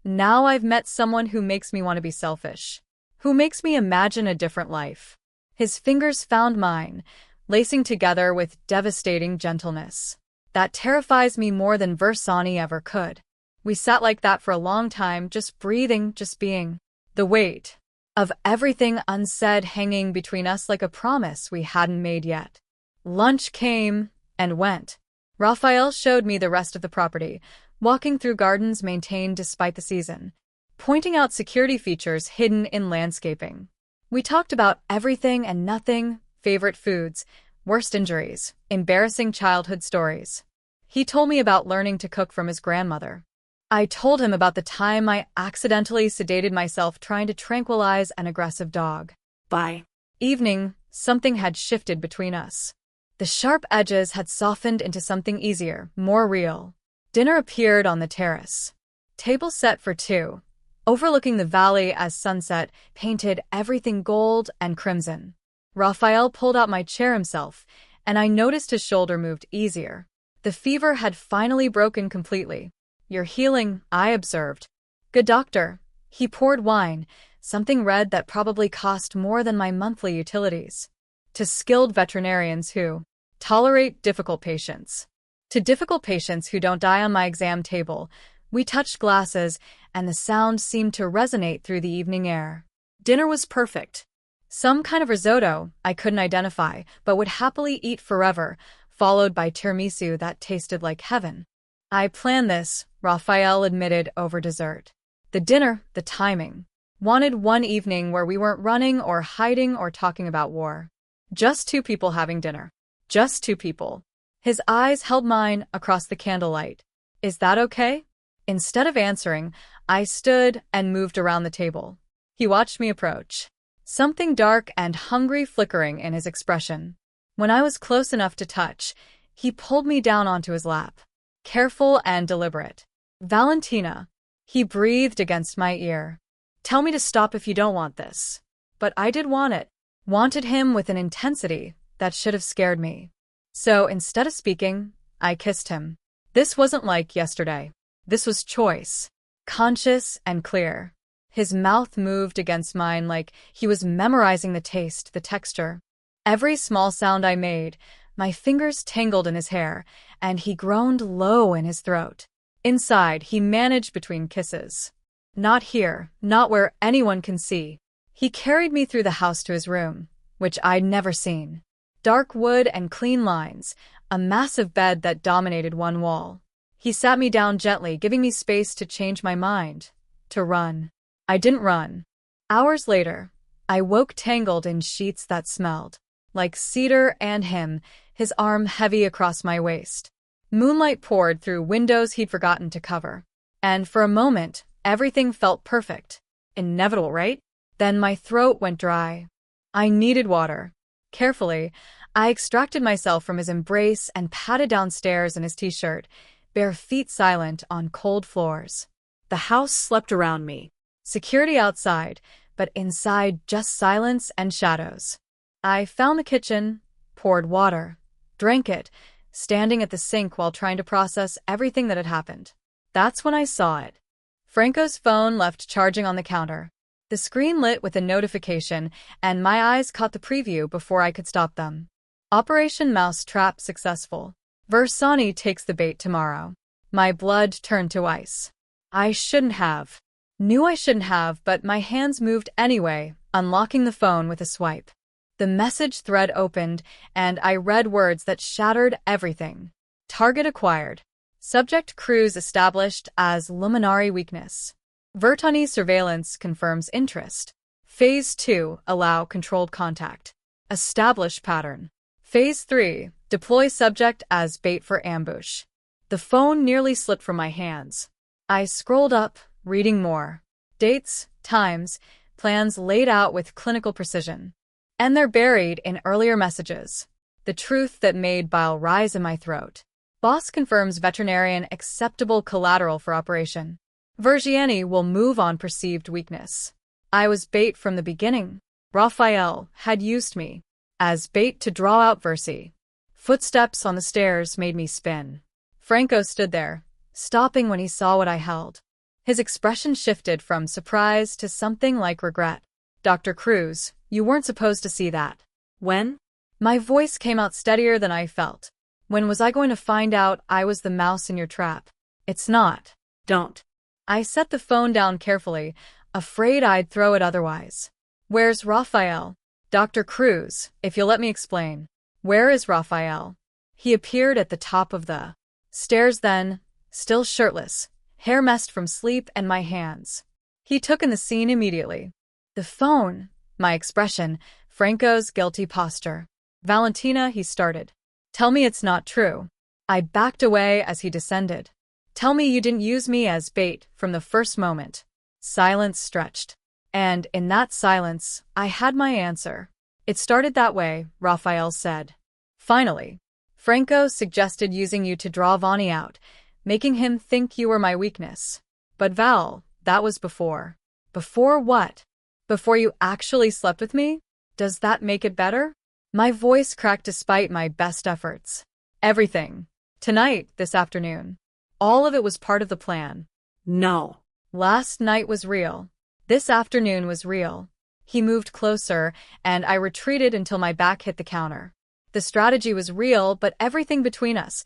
I've met someone who makes me want to be selfish. Who makes me imagine a different life. His fingers found mine, lacing together with devastating gentleness. That terrifies me more than Versani ever could. We sat like that for a long time, just breathing, just being. The weight of everything unsaid hanging between us like a promise we hadn't made yet. Lunch came and went. Raphael showed me the rest of the property, walking through gardens maintained despite the season, pointing out security features hidden in landscaping. We talked about everything and nothing, favorite foods, worst injuries, embarrassing childhood stories. He told me about learning to cook from his grandmother. I told him about the time I accidentally sedated myself trying to tranquilize an aggressive dog. By evening, something had shifted between us. The sharp edges had softened into something easier, more real. Dinner appeared on the terrace. Table set for two, overlooking the valley as sunset painted everything gold and crimson. Raphael pulled out my chair himself, and I noticed his shoulder moved easier. The fever had finally broken completely. You're healing, I observed. Good doctor. He poured wine, something red that probably cost more than my monthly utilities. To skilled veterinarians who tolerate difficult patients. To difficult patients who don't die on my exam table, we touched glasses, and the sound seemed to resonate through the evening air. Dinner was perfect. Some kind of risotto I couldn't identify, but would happily eat forever, followed by tiramisu that tasted like heaven. I planned this, Raphael admitted over dessert. The dinner, the timing. Wanted one evening where we weren't running or hiding or talking about war. Just two people having dinner. Just two people. His eyes held mine across the candlelight. Is that okay? Instead of answering, I stood and moved around the table. He watched me approach. Something dark and hungry flickering in his expression. When I was close enough to touch, he pulled me down onto his lap. Careful and deliberate. Valentina. He breathed against my ear. Tell me to stop if you don't want this. But I did want it. Wanted him with an intensity that should have scared me. So instead of speaking, I kissed him. This wasn't like yesterday. This was choice. Conscious and clear. His mouth moved against mine like he was memorizing the taste, the texture. Every small sound I made, my fingers tangled in his hair, and he groaned low in his throat. Inside, he managed between kisses. Not here, not where anyone can see. He carried me through the house to his room, which I'd never seen. Dark wood and clean lines, a massive bed that dominated one wall. He sat me down gently, giving me space to change my mind, to run. I didn't run. Hours later, I woke tangled in sheets that smelled like cedar and him, his arm heavy across my waist. Moonlight poured through windows he'd forgotten to cover. And for a moment, everything felt perfect. Inevitable, right? Then my throat went dry. I needed water. Carefully, I extracted myself from his embrace and padded downstairs in his t-shirt, bare feet silent on cold floors. The house slept around me. Security outside, but inside just silence and shadows. I found the kitchen, poured water, drank it, standing at the sink while trying to process everything that had happened. That's when I saw it. Franco's phone left charging on the counter. The screen lit with a notification, and my eyes caught the preview before I could stop them. Operation Mousetrap successful. Versani takes the bait tomorrow. My blood turned to ice. I shouldn't have. Knew I shouldn't have, but my hands moved anyway, unlocking the phone with a swipe. The message thread opened, and I read words that shattered everything. Target acquired. Subject cruise established as Luminary weakness. Vertani surveillance confirms interest. Phase 2, allow controlled contact. Establish pattern. Phase 3. Deploy subject as bait for ambush. The phone nearly slipped from my hands. I scrolled up, reading more. Dates, times, plans laid out with clinical precision. And they're buried in earlier messages. The truth that made bile rise in my throat. Boss confirms veterinarian acceptable collateral for operation. Vergiani will move on perceived weakness. I was bait from the beginning. Raphael had used me as bait to draw out Versi. Footsteps on the stairs made me spin. Franco stood there, stopping when he saw what I held. His expression shifted from surprise to something like regret. Dr. Cruz, you weren't supposed to see that. When? My voice came out steadier than I felt. When was I going to find out I was the mouse in your trap? It's not. Don't. I set the phone down carefully, afraid I'd throw it otherwise. Where's Raphael? Dr. Cruz, if you'll let me explain. Where is Raphael? He appeared at the top of the stairs then, still shirtless, hair messed from sleep and my hands. He took in the scene immediately. The phone, my expression, Franco's guilty posture. Valentina, he started. Tell me it's not true. I backed away as he descended. Tell me you didn't use me as bait from the first moment. Silence stretched. And in that silence, I had my answer. It started that way, Raphael said. Finally, Franco suggested using you to draw Vonnie out, making him think you were my weakness. But Val, that was before. Before what? Before you actually slept with me? Does that make it better? My voice cracked despite my best efforts. Everything. Tonight, this afternoon. All of it was part of the plan. No. Last night was real. This afternoon was real. He moved closer, and I retreated until my back hit the counter. The strategy was real, but everything between us.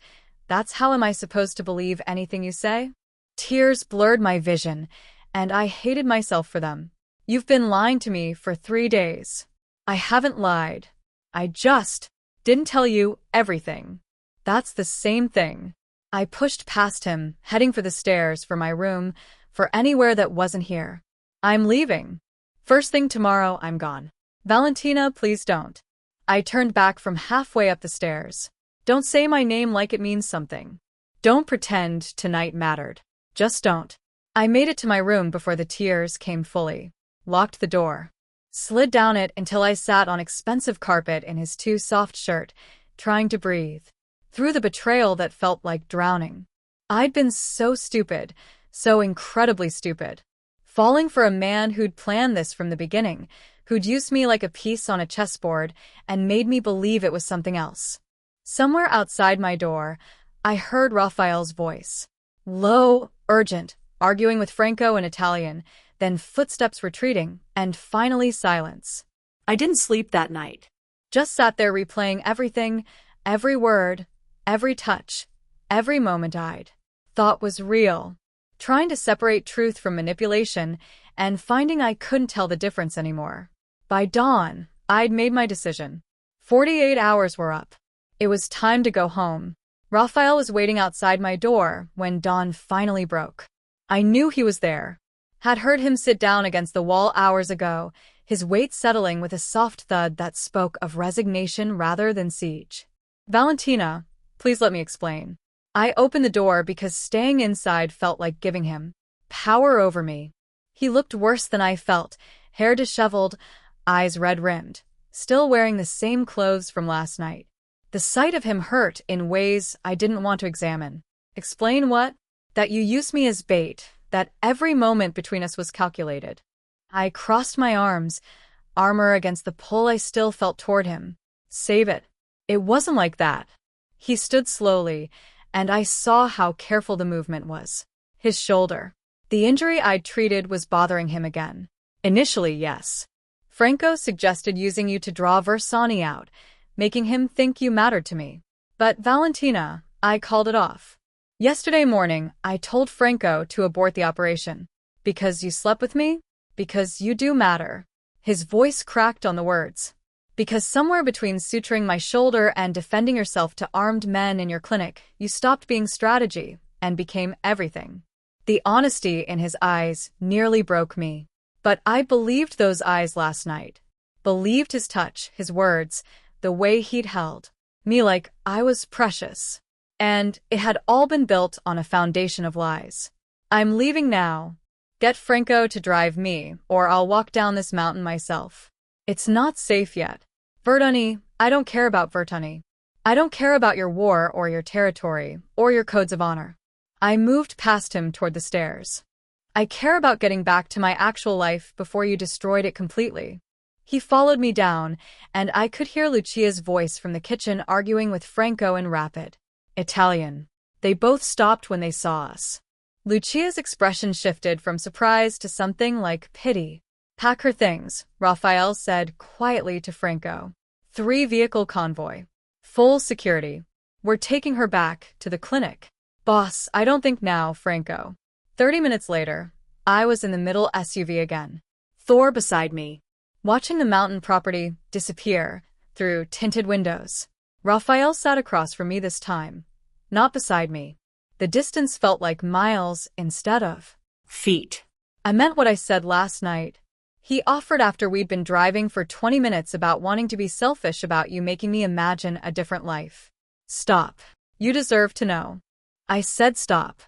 That's how am I supposed to believe anything you say? Tears blurred my vision, and I hated myself for them. You've been lying to me for 3 days. I haven't lied. I just didn't tell you everything. That's the same thing. I pushed past him, heading for the stairs, for my room, for anywhere that wasn't here. I'm leaving. First thing tomorrow, I'm gone. Valentina, please don't. I turned back from halfway up the stairs. Don't say my name like it means something. Don't pretend tonight mattered. Just don't. I made it to my room before the tears came fully. Locked the door. Slid down it until I sat on expensive carpet in his too soft shirt, trying to breathe. Through the betrayal that felt like drowning. I'd been so stupid, so incredibly stupid. Falling for a man who'd planned this from the beginning, who'd used me like a piece on a chessboard and made me believe it was something else. Somewhere outside my door, I heard Raphael's voice. Low, urgent, arguing with Franco in Italian, then footsteps retreating, and finally silence. I didn't sleep that night. Just sat there replaying everything, every word, every touch, every moment I'd thought was real. Trying to separate truth from manipulation, and finding I couldn't tell the difference anymore. By dawn, I'd made my decision. 48 hours were up. It was time to go home. Raphael was waiting outside my door when dawn finally broke. I knew he was there. Had heard him sit down against the wall hours ago, his weight settling with a soft thud that spoke of resignation rather than siege. Valentina, please let me explain. I opened the door because staying inside felt like giving him power over me. He looked worse than I felt, hair disheveled, eyes red-rimmed, still wearing the same clothes from last night. The sight of him hurt in ways I didn't want to examine. Explain what? That you used me as bait, that every moment between us was calculated. I crossed my arms, armor against the pull I still felt toward him. Save it. It wasn't like that. He stood slowly, and I saw how careful the movement was. His shoulder. The injury I'd treated was bothering him again. Initially, yes. Franco suggested using you to draw Versani out, making him think you mattered to me. But Valentina, I called it off. Yesterday morning, I told Franco to abort the operation. Because you slept with me? Because you do matter. His voice cracked on the words. Because somewhere between suturing my shoulder and defending yourself to armed men in your clinic, you stopped being strategy and became everything. The honesty in his eyes nearly broke me. But I believed those eyes last night. Believed his touch, his words, the way he'd held me like I was precious. And it had all been built on a foundation of lies. I'm leaving now. Get Franco to drive me, or I'll walk down this mountain myself. It's not safe yet. Verduni, I don't care about Verduni. I don't care about your war or your territory or your codes of honor. I moved past him toward the stairs. I care about getting back to my actual life before you destroyed it completely. He followed me down, and I could hear Lucia's voice from the kitchen arguing with Franco in rapid Italian. They both stopped when they saw us. Lucia's expression shifted from surprise to something like pity. Pack her things, Raphael said quietly to Franco. 3-vehicle convoy. Full security. We're taking her back to the clinic. Boss, I don't think now, Franco. 30 minutes later, I was in the middle SUV again. Thor beside me, watching the mountain property disappear through tinted windows. Raphael sat across from me this time, not beside me. The distance felt like miles instead of feet. I meant what I said last night. He offered after we'd been driving for 20 minutes about wanting to be selfish about you, making me imagine a different life. Stop. You deserve to know. I said stop.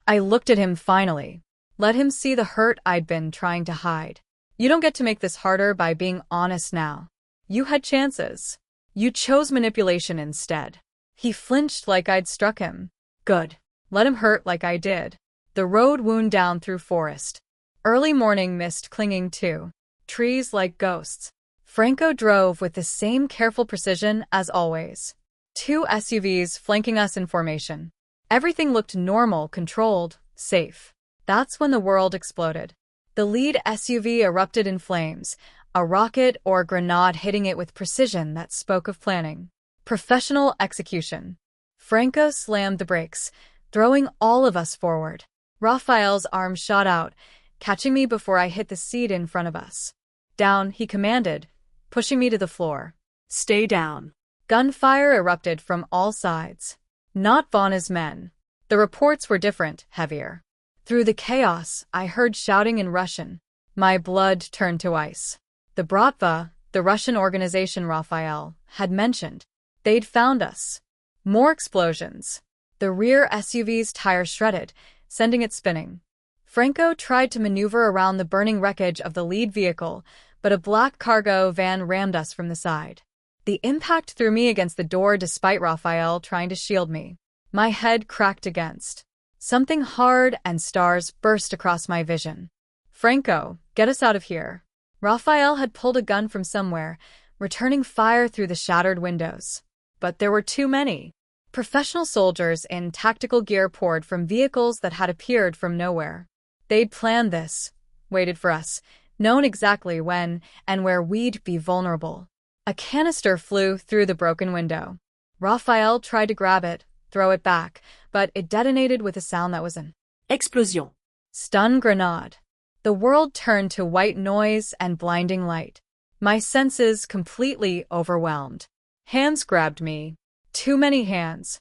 I looked at him finally. Let him see the hurt I'd been trying to hide. You don't get to make this harder by being honest now. You had chances. You chose manipulation instead. He flinched like I'd struck him. Good. Let him hurt like I did. The road wound down through forest. Early morning mist clinging to trees like ghosts. Franco drove with the same careful precision as always. 2 SUVs flanking us in formation. Everything looked normal, controlled, safe. That's when the world exploded. The lead SUV erupted in flames, a rocket or grenade hitting it with precision that spoke of planning. Professional execution. Franco slammed the brakes, throwing all of us forward. Raphael's arm shot out, catching me before I hit the seat in front of us. Down, he commanded, pushing me to the floor. Stay down. Gunfire erupted from all sides. Not Vanna's men. The reports were different, heavier. Through the chaos, I heard shouting in Russian. My blood turned to ice. The Bratva, the Russian organization Raphael had mentioned. They'd found us. More explosions. The rear SUV's tire shredded, sending it spinning. Franco tried to maneuver around the burning wreckage of the lead vehicle, but a black cargo van rammed us from the side. The impact threw me against the door despite Raphael trying to shield me. My head cracked against something hard and stars burst across my vision. Franco, get us out of here. Raphael had pulled a gun from somewhere, returning fire through the shattered windows. But there were too many. Professional soldiers in tactical gear poured from vehicles that had appeared from nowhere. They'd planned this, waited for us, known exactly when and where we'd be vulnerable. A canister flew through the broken window. Raphael tried to grab it, throw it back, but it detonated with a sound that was an explosion. Stun grenade. The world turned to white noise and blinding light. My senses completely overwhelmed. Hands grabbed me. Too many hands.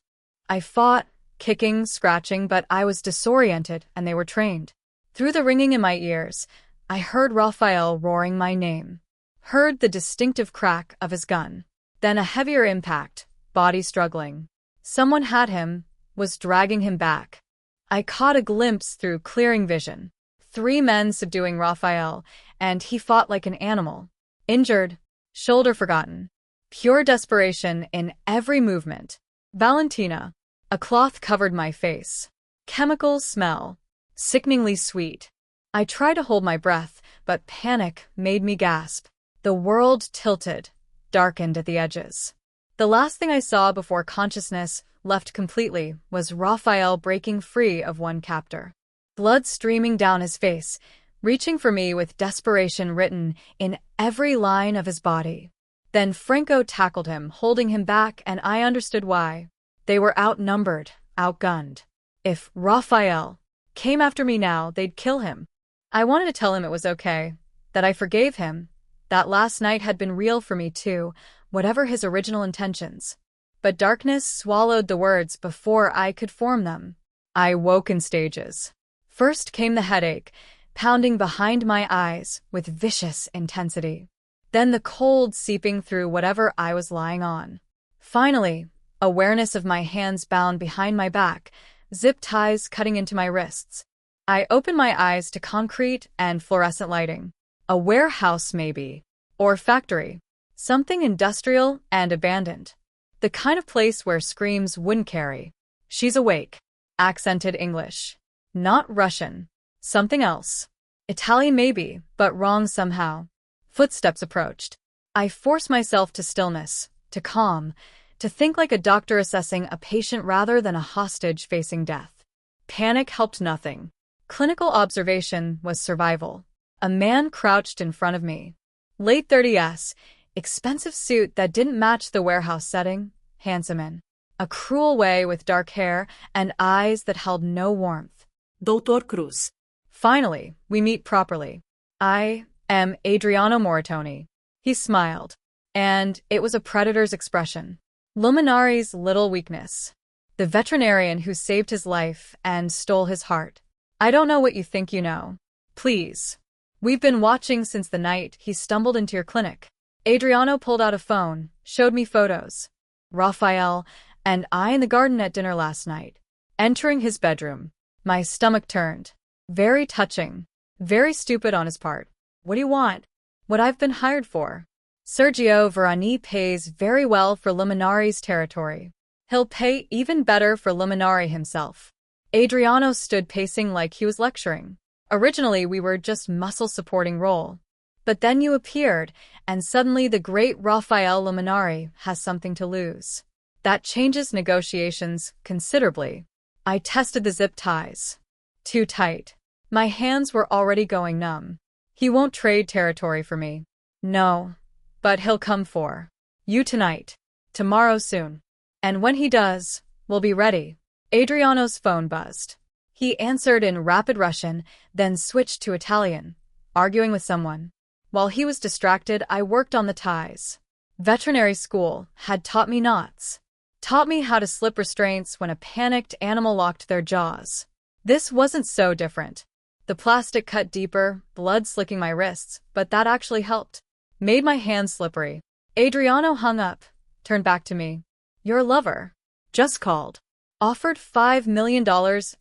I fought, kicking, scratching, but I was disoriented and they were trained. Through the ringing in my ears, I heard Raphael roaring my name. Heard the distinctive crack of his gun. Then a heavier impact, body struggling. Someone had him, was dragging him back. I caught a glimpse through clearing vision. 3 men subduing Raphael, and he fought like an animal. Injured, shoulder forgotten. Pure desperation in every movement. Valentina. A cloth covered my face. Chemical smell. Sickeningly sweet. I tried to hold my breath, but panic made me gasp. The world tilted, darkened at the edges. The last thing I saw before consciousness left completely was Raphael breaking free of one captor. Blood streaming down his face, reaching for me with desperation written in every line of his body. Then Franco tackled him, holding him back, and I understood why. They were outnumbered, outgunned. If Raphael came after me now, they'd kill him. I wanted to tell him it was okay, that I forgave him, that last night had been real for me too, whatever his original intentions. But darkness swallowed the words before I could form them. I woke in stages. First came the headache, pounding behind my eyes with vicious intensity. then the cold seeping through whatever I was lying on. Finally, awareness of my hands bound behind my back, zip ties cutting into my wrists. I opened my eyes to concrete and fluorescent lighting. A warehouse maybe. Or factory. Something industrial and abandoned. The kind of place where screams wouldn't carry. She's awake. Accented English. Not Russian. Something else. Italian maybe, but wrong somehow. Footsteps approached. I forced myself to stillness, to calm, to think like a doctor assessing a patient rather than a hostage facing death. Panic helped nothing. Clinical observation was survival. A man crouched in front of me. Late 30s, expensive suit that didn't match the warehouse setting, handsome in a cruel way with dark hair and eyes that held no warmth. Doutor Cruz. Finally, we meet properly. I am Adriano Moritoni. He smiled, and it was a predator's expression. Luminari's little weakness. The veterinarian who saved his life and stole his heart. I don't know what you think you know. Please. We've been watching since the night he stumbled into your clinic. Adriano pulled out a phone, showed me photos. Raphael and I in the garden at dinner last night. Entering his bedroom, my stomach turned. Very touching. Very stupid on his part. What do you want? What I've been hired for. Sergio Verani pays very well for Luminari's territory. He'll pay even better for Luminari himself. Adriano stood pacing like he was lecturing. Originally, we were just muscle-supporting role. But then you appeared, and suddenly the great Raphael Luminari has something to lose. That changes negotiations considerably. I tested the zip ties. Too tight. My hands were already going numb. He won't trade territory for me. No. But he'll come for you tonight. Tomorrow soon. And when he does, we'll be ready. Adriano's phone buzzed. He answered in rapid Russian, then switched to Italian, arguing with someone. While he was distracted, I worked on the ties. Veterinary school had taught me knots. Taught me how to slip restraints when a panicked animal locked their jaws. This wasn't so different. The plastic cut deeper, blood slicking my wrists, but that actually helped. Made my hands slippery. Adriano hung up, turned back to me. Your lover. Just called. Offered $5 million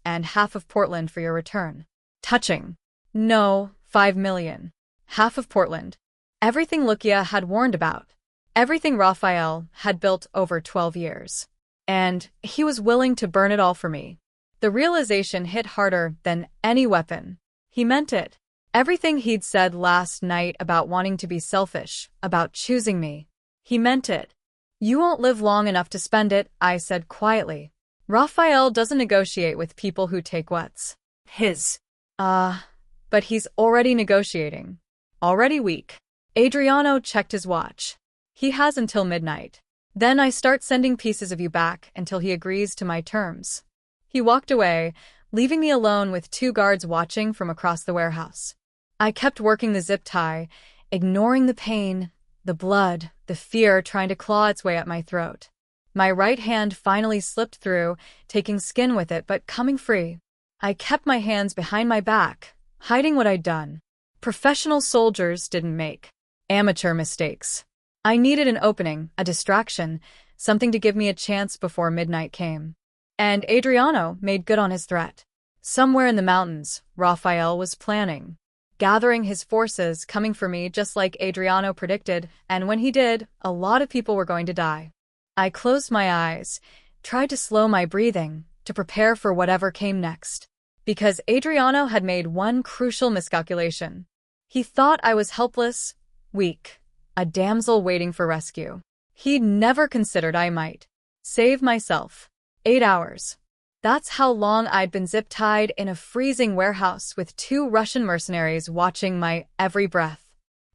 and half of Portland for your return. Touching. No, $5 million. Half of Portland. Everything Lucia had warned about. Everything Raphael had built over 12 years. And he was willing to burn it all for me. The realization hit harder than any weapon. He meant it. Everything he'd said last night about wanting to be selfish, about choosing me. He meant it. You won't live long enough to spend it, I said quietly. Raphael doesn't negotiate with people who take what's his. But he's already negotiating. Already weak. Adriano checked his watch. He has until midnight. Then I start sending pieces of you back until he agrees to my terms. He walked away, leaving me alone with 2 guards watching from across the warehouse. I kept working the zip tie, ignoring the pain, the blood, the fear trying to claw its way up my throat. My right hand finally slipped through, taking skin with it but coming free. I kept my hands behind my back, hiding what I'd done. Professional soldiers didn't make amateur mistakes. I needed an opening, a distraction, something to give me a chance before midnight came. And Adriano made good on his threat. Somewhere in the mountains, Raphael was planning. Gathering his forces, coming for me just like Adriano predicted, and when he did, a lot of people were going to die. I closed my eyes, tried to slow my breathing, to prepare for whatever came next. Because Adriano had made one crucial miscalculation. He thought I was helpless, weak, a damsel waiting for rescue. He'd never considered I might save myself. 8 hours. That's how long I'd been zip-tied in a freezing warehouse with 2 Russian mercenaries watching my every breath.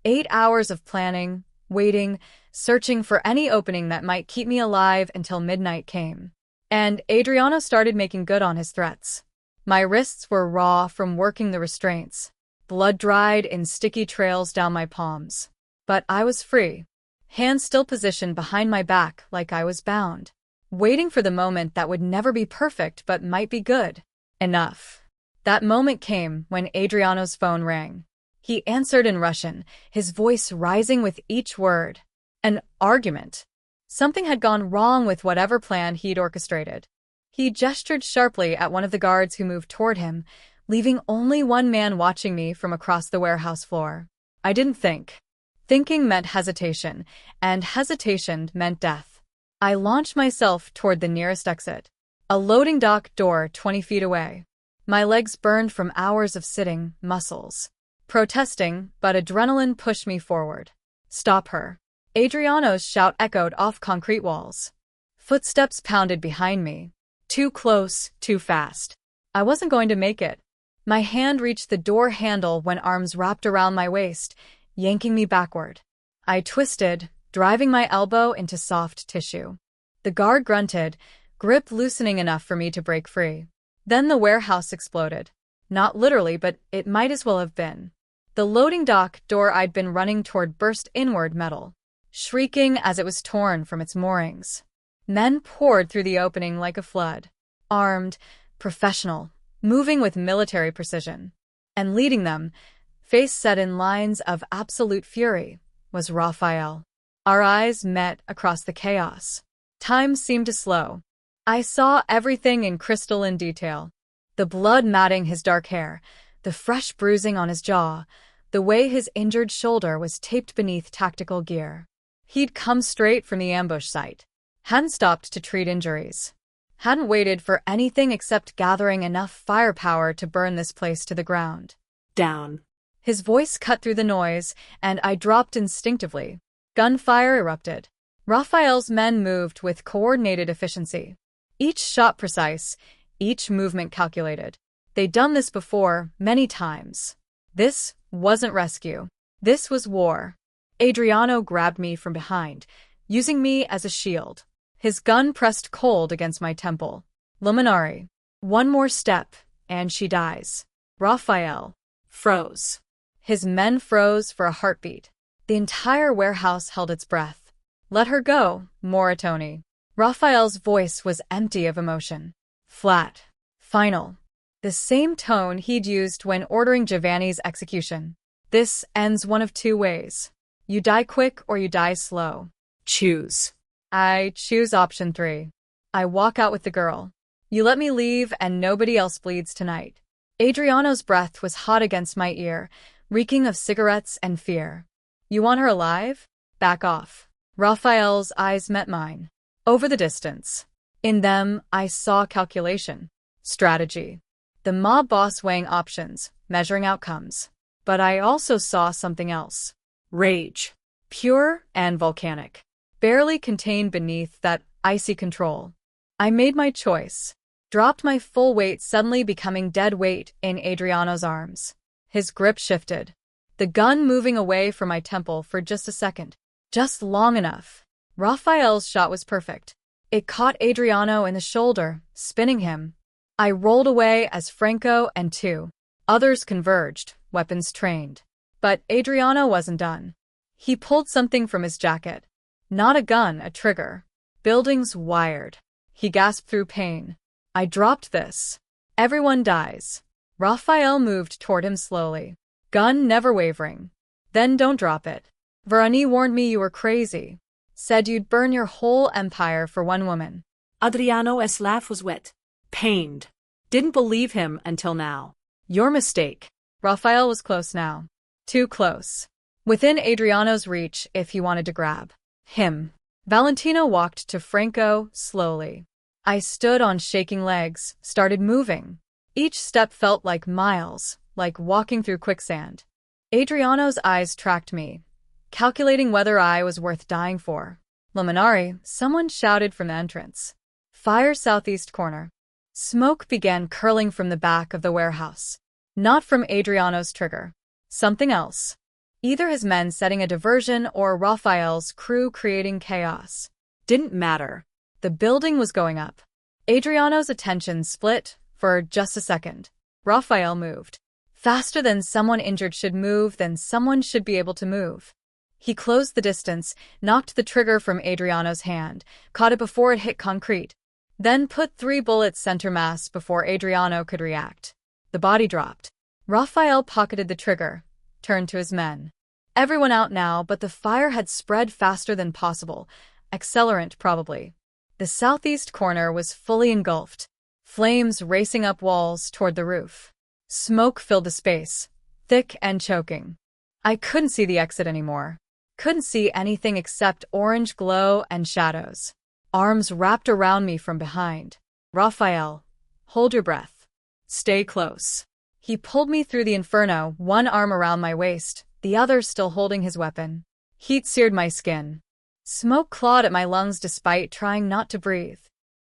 8 hours of planning, waiting, searching for any opening that might keep me alive until midnight came. And Adriano started making good on his threats. My wrists were raw from working the restraints. Blood dried in sticky trails down my palms. But I was free. Hands still positioned behind my back like I was bound. Waiting for the moment that would never be perfect but might be good enough. That moment came when Adriano's phone rang. He answered in Russian, his voice rising with each word. An argument. Something had gone wrong with whatever plan he'd orchestrated. He gestured sharply at one of the guards who moved toward him, leaving only one man watching me from across the warehouse floor. I didn't think. Thinking meant hesitation, and hesitation meant death. I launched myself toward the nearest exit. A loading dock door 20 feet away. My legs burned from hours of sitting, muscles protesting, but adrenaline pushed me forward. Stop her. Adriano's shout echoed off concrete walls. Footsteps pounded behind me. Too close, too fast. I wasn't going to make it. My hand reached the door handle when arms wrapped around my waist, yanking me backward. I twisted, driving my elbow into soft tissue. The guard grunted, grip loosening enough for me to break free. Then the warehouse exploded. Not literally, but it might as well have been. The loading dock door I'd been running toward burst inward metal, shrieking as it was torn from its moorings. Men poured through the opening like a flood. Armed, professional, moving with military precision. And leading them, face set in lines of absolute fury, was Raphael. Our eyes met across the chaos. Time seemed to slow. I saw everything in crystalline detail. The blood matting his dark hair, the fresh bruising on his jaw, the way his injured shoulder was taped beneath tactical gear. He'd come straight from the ambush site. Hadn't stopped to treat injuries. Hadn't waited for anything except gathering enough firepower to burn this place to the ground. Down. His voice cut through the noise, and I dropped instinctively. Gunfire erupted. Raphael's men moved with coordinated efficiency. Each shot precise, each movement calculated. They'd done this before, many times. This wasn't rescue. This was war. Adriano grabbed me from behind, using me as a shield. His gun pressed cold against my temple. Luminari. One more step, and she dies. Raphael froze. His men froze for a heartbeat. The entire warehouse held its breath. Let her go, Moritoni. Raphael's voice was empty of emotion. Flat. Final. The same tone he'd used when ordering Giovanni's execution. This ends one of two ways. You die quick or you die slow. Choose. I choose option 3. I walk out with the girl. You let me leave and nobody else bleeds tonight. Adriano's breath was hot against my ear, reeking of cigarettes and fear. You want her alive? Back off. Raphael's eyes met mine. Over the distance. In them, I saw calculation. Strategy. The mob boss weighing options, measuring outcomes. But I also saw something else. Rage. Pure and volcanic. Barely contained beneath that icy control. I made my choice. Dropped my full weight, suddenly becoming dead weight in Adriano's arms. His grip shifted. The gun moving away from my temple for just a second. Just long enough. Raphael's shot was perfect. It caught Adriano in the shoulder, spinning him. I rolled away as Franco and 2 others converged, weapons trained. But Adriano wasn't done. He pulled something from his jacket. Not a gun, a trigger. Buildings wired. He gasped through pain. I dropped this. Everyone dies. Raphael moved toward him slowly. Gun never wavering. Then don't drop it. Verani warned me you were crazy. Said you'd burn your whole empire for one woman. Adriano's laugh was wet. Pained. Didn't believe him until now. Your mistake. Raphael was close now. Too close. Within Adriano's reach if he wanted to grab him. Valentino walked to Franco slowly. I stood on shaking legs, started moving. Each step felt like miles, like walking through quicksand. Adriano's eyes tracked me, calculating whether I was worth dying for. Luminari, someone shouted from the entrance. Fire southeast corner. Smoke began curling from the back of the warehouse. Not from Adriano's trigger. Something else. Either his men setting a diversion or Raphael's crew creating chaos. Didn't matter. The building was going up. Adriano's attention split for just a second. Raphael moved. Faster than someone injured should move, than someone should be able to move. He closed the distance, knocked the trigger from Adriano's hand, caught it before it hit concrete, then put 3 bullets center mass before Adriano could react. The body dropped. Raphael pocketed the trigger, turned to his men. Everyone out now, but the fire had spread faster than possible. Accelerant, probably. The southeast corner was fully engulfed, flames racing up walls toward the roof. Smoke filled the space, thick and choking. I couldn't see the exit anymore. Couldn't see anything except orange glow and shadows. Arms wrapped around me from behind. Raphael, hold your breath. Stay close. He pulled me through the inferno, one arm around my waist, the other still holding his weapon. Heat seared my skin. Smoke clawed at my lungs despite trying not to breathe.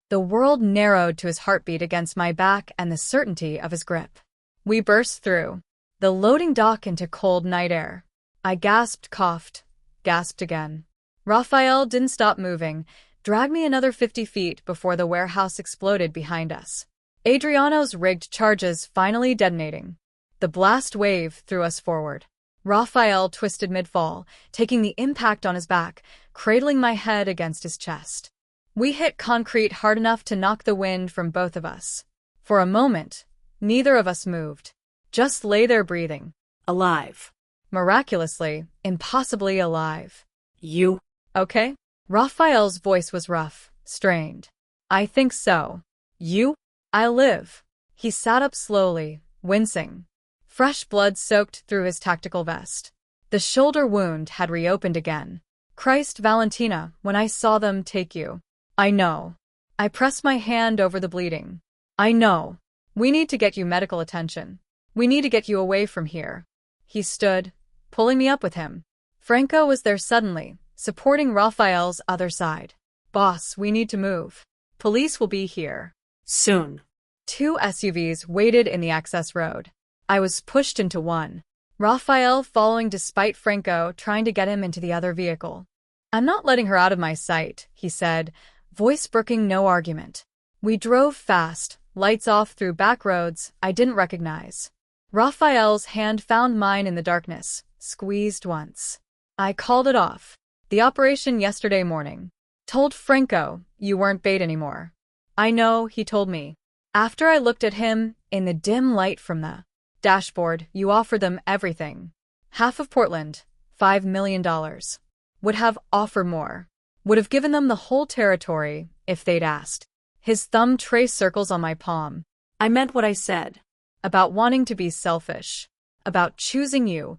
The world narrowed to his heartbeat against my back and the certainty of his grip. We burst through the loading dock into cold night air. I gasped, coughed, gasped again. Raphael didn't stop moving, dragged me another 50 feet before the warehouse exploded behind us. Adriano's rigged charges finally detonating. The blast wave threw us forward. Raphael twisted mid-fall, taking the impact on his back, cradling my head against his chest. We hit concrete hard enough to knock the wind from both of us. For a moment, neither of us moved. Just lay there breathing. Alive. Miraculously, impossibly alive. You Okay? Raphael's voice was rough, strained. I think so. You? I live. He sat up slowly, wincing. Fresh blood soaked through his tactical vest. The shoulder wound had reopened again. Christ, Valentina, when I saw them take you. I know. I pressed my hand over the bleeding. I know. We need to get you medical attention. We need to get you away from here. He stood, pulling me up with him. Franco was there suddenly, supporting Raphael's other side. Boss, we need to move. Police will be here. soon. 2 SUVs waited in the access road. I was pushed into one. Raphael following despite Franco trying to get him into the other vehicle. I'm not letting her out of my sight, he said, voice brooking no argument. We drove fast, lights off through back roads I didn't recognize. Raphael's hand found mine in the darkness, squeezed once. I called it off. The operation yesterday morning. Told Franco, you weren't bait anymore. I know, he told me. After I looked at him, in the dim light from the dashboard, you offered them everything. Half of Portland, $5 million. Would have offered more. Would have given them the whole territory, if they'd asked. His thumb traced circles on my palm. I meant what I said. About wanting to be selfish. About choosing you,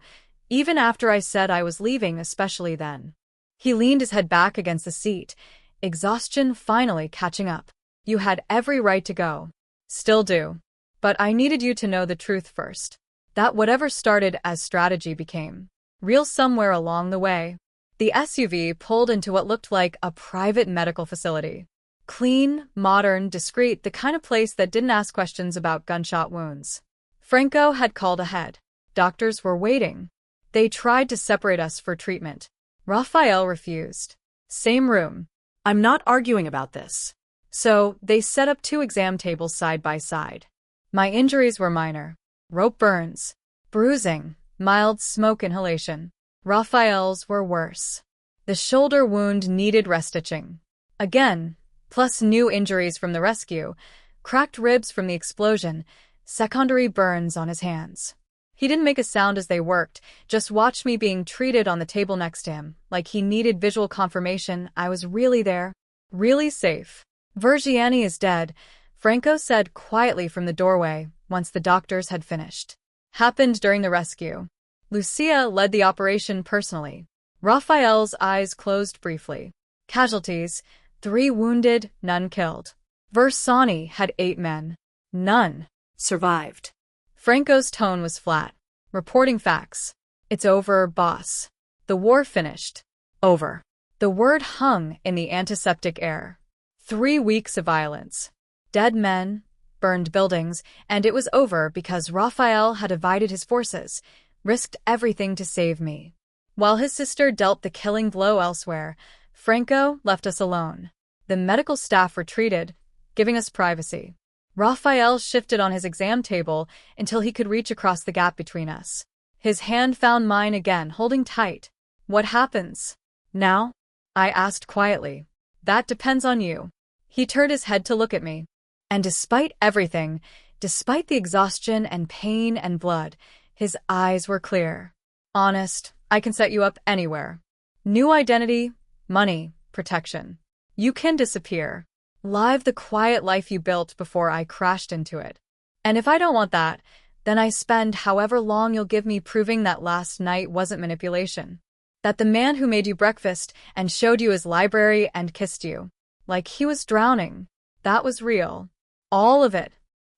even after I said I was leaving, especially then. He leaned his head back against the seat, exhaustion finally catching up. You had every right to go. Still do. But I needed you to know the truth first. That whatever started as strategy became real somewhere along the way. The SUV pulled into what looked like a private medical facility. Clean, modern, discreet, the kind of place that didn't ask questions about gunshot wounds. Franco had called ahead. Doctors were waiting. They tried to separate us for treatment. Raphael refused. Same room. I'm not arguing about this. So, they set up 2 exam tables side by side. My injuries were minor. Rope burns. Bruising. Mild smoke inhalation. Raphael's were worse. The shoulder wound needed restitching. Again, plus new injuries from the rescue, cracked ribs from the explosion, secondary burns on his hands. He didn't make a sound as they worked, just watched me being treated on the table next to him, like he needed visual confirmation I was really there, really safe. Vergiani is dead, Franco said quietly from the doorway once the doctors had finished. Happened during the rescue. Lucia led the operation personally. Raphael's eyes closed briefly. Casualties, 3 wounded, none killed. Versani had 8 men. None survived. Franco's tone was flat. Reporting facts. It's over, boss. The war finished. Over. The word hung in the antiseptic air. 3 weeks of violence. Dead men, burned buildings, and it was over because Raphael had divided his forces, risked everything to save me. While his sister dealt the killing blow elsewhere, Franco left us alone. The medical staff retreated, giving us privacy. Raphael shifted on his exam table until he could reach across the gap between us. His hand found mine again, holding tight. What happens now? I asked quietly. That depends on you. He turned his head to look at me. And despite everything, despite the exhaustion and pain and blood, his eyes were clear. Honest, I can set you up anywhere. New identity, money, protection. You can disappear. Live the quiet life you built before I crashed into it. And if I don't want that, then I spend however long you'll give me proving that last night wasn't manipulation. That the man who made you breakfast and showed you his library and kissed you, like he was drowning, that was real. All of it.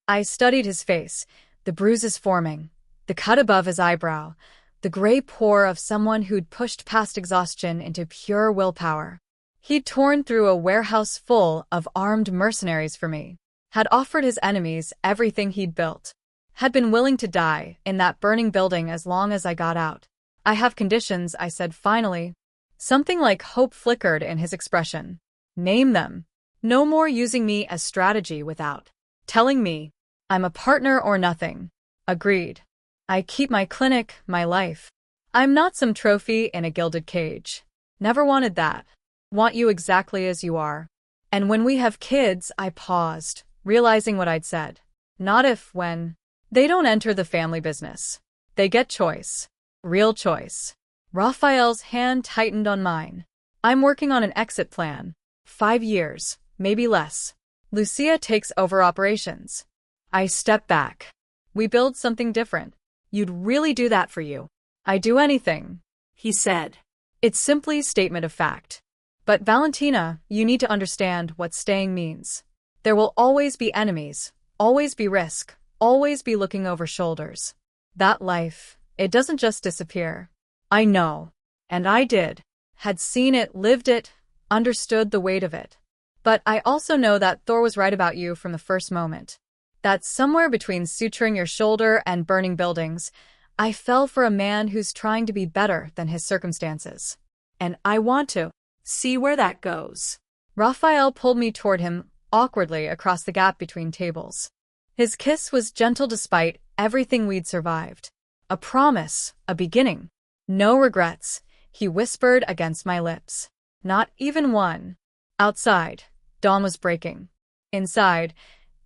I studied his face, the bruises forming, the cut above his eyebrow, the gray pore of someone who'd pushed past exhaustion into pure willpower. He'd torn through a warehouse full of armed mercenaries for me, had offered his enemies everything he'd built, had been willing to die in that burning building as long as I got out. I have conditions, I said finally. Something like hope flickered in his expression. Name them. No more using me as strategy without telling me. I'm a partner or nothing. Agreed. I keep my clinic, my life. I'm not some trophy in a gilded cage. Never wanted that. Want you exactly as you are. And when we have kids, I paused, realizing what I'd said. Not if, when. They don't enter the family business. They get choice. Real choice. Raphael's hand tightened on mine. I'm working on an exit plan. 5 years, maybe less. Lucia takes over operations. I step back. We build something different. You'd really do that for you. I do anything, he said. It's simply statement of fact. But Valentina, you need to understand what staying means. There will always be enemies, always be risk, always be looking over shoulders. That life, it doesn't just disappear. I know. And I did. Had seen it, lived it, understood the weight of it. But I also know that Thor was right about you from the first moment. That somewhere between suturing your shoulder and burning buildings, I fell for a man who's trying to be better than his circumstances. And I want to see where that goes. Raphael pulled me toward him awkwardly across the gap between tables. His kiss was gentle despite everything we'd survived. A promise, a beginning. No regrets, he whispered against my lips. Not even one. Outside, dawn was breaking. Inside,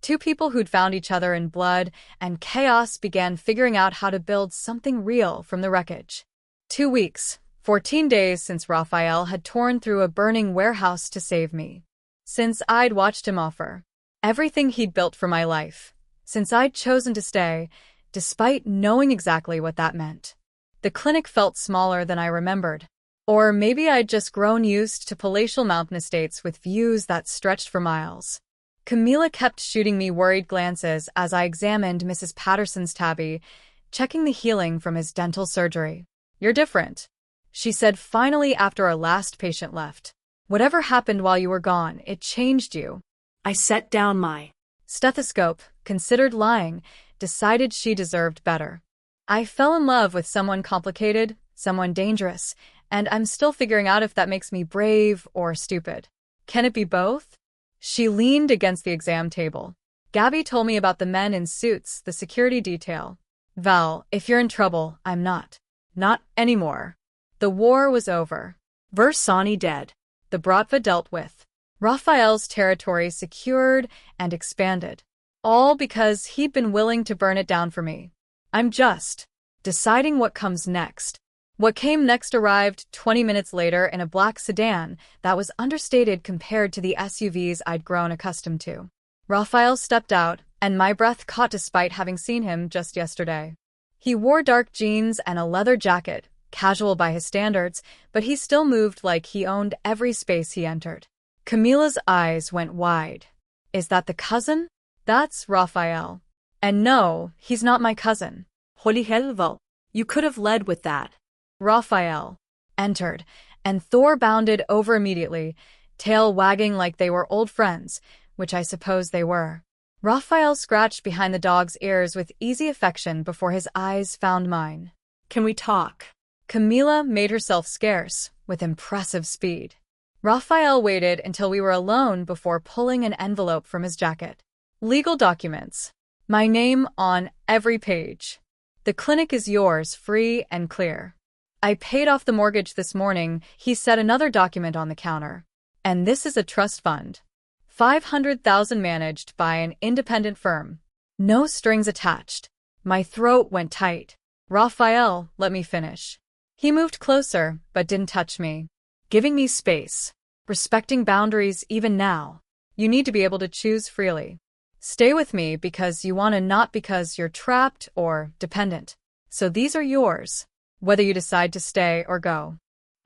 two people who'd found each other in blood and chaos began figuring out how to build something real from the wreckage. 2 weeks, 14 days since Raphael had torn through a burning warehouse to save me. Since I'd watched him offer everything he'd built for my life. Since I'd chosen to stay, despite knowing exactly what that meant. The clinic felt smaller than I remembered. Or maybe I'd just grown used to palatial mountain estates with views that stretched for miles. Camila kept shooting me worried glances as I examined Mrs. Patterson's tabby, checking the healing from his dental surgery. You're different, she said finally after our last patient left. Whatever happened while you were gone, it changed you. I set down my stethoscope, considered lying, decided she deserved better. I fell in love with someone complicated, someone dangerous, and I'm still figuring out if that makes me brave or stupid. Can it be both? She leaned against the exam table. Gabby told me about the men in suits, the security detail. Val, if you're in trouble, I'm not. Not anymore. The war was over. Versani dead. The Bratva dealt with. Raphael's territory secured and expanded. All because he'd been willing to burn it down for me. I'm just deciding what comes next. What came next arrived 20 minutes later in a black sedan that was understated compared to the SUVs I'd grown accustomed to. Raphael stepped out, and my breath caught despite having seen him just yesterday. He wore dark jeans and a leather jacket, casual by his standards, but he still moved like he owned every space he entered. Camila's eyes went wide. Is that the cousin? That's Raphael. And no, he's not my cousin. Holy hell, you could have led with that. Raphael entered, and Thor bounded over immediately, tail wagging like they were old friends, which I suppose they were. Raphael scratched behind the dog's ears with easy affection before his eyes found mine. Can we talk? Camila made herself scarce, with impressive speed. Raphael waited until we were alone before pulling an envelope from his jacket. Legal documents. My name on every page. The clinic is yours, free and clear. I paid off the mortgage this morning, he set another document on the counter. And this is a trust fund. 500,000 managed by an independent firm. No strings attached. My throat went tight. Raphael, let me finish. He moved closer, but didn't touch me, giving me space, respecting boundaries even now. You need to be able to choose freely. Stay with me because you want to, not because you're trapped or dependent. So these are yours, whether you decide to stay or go.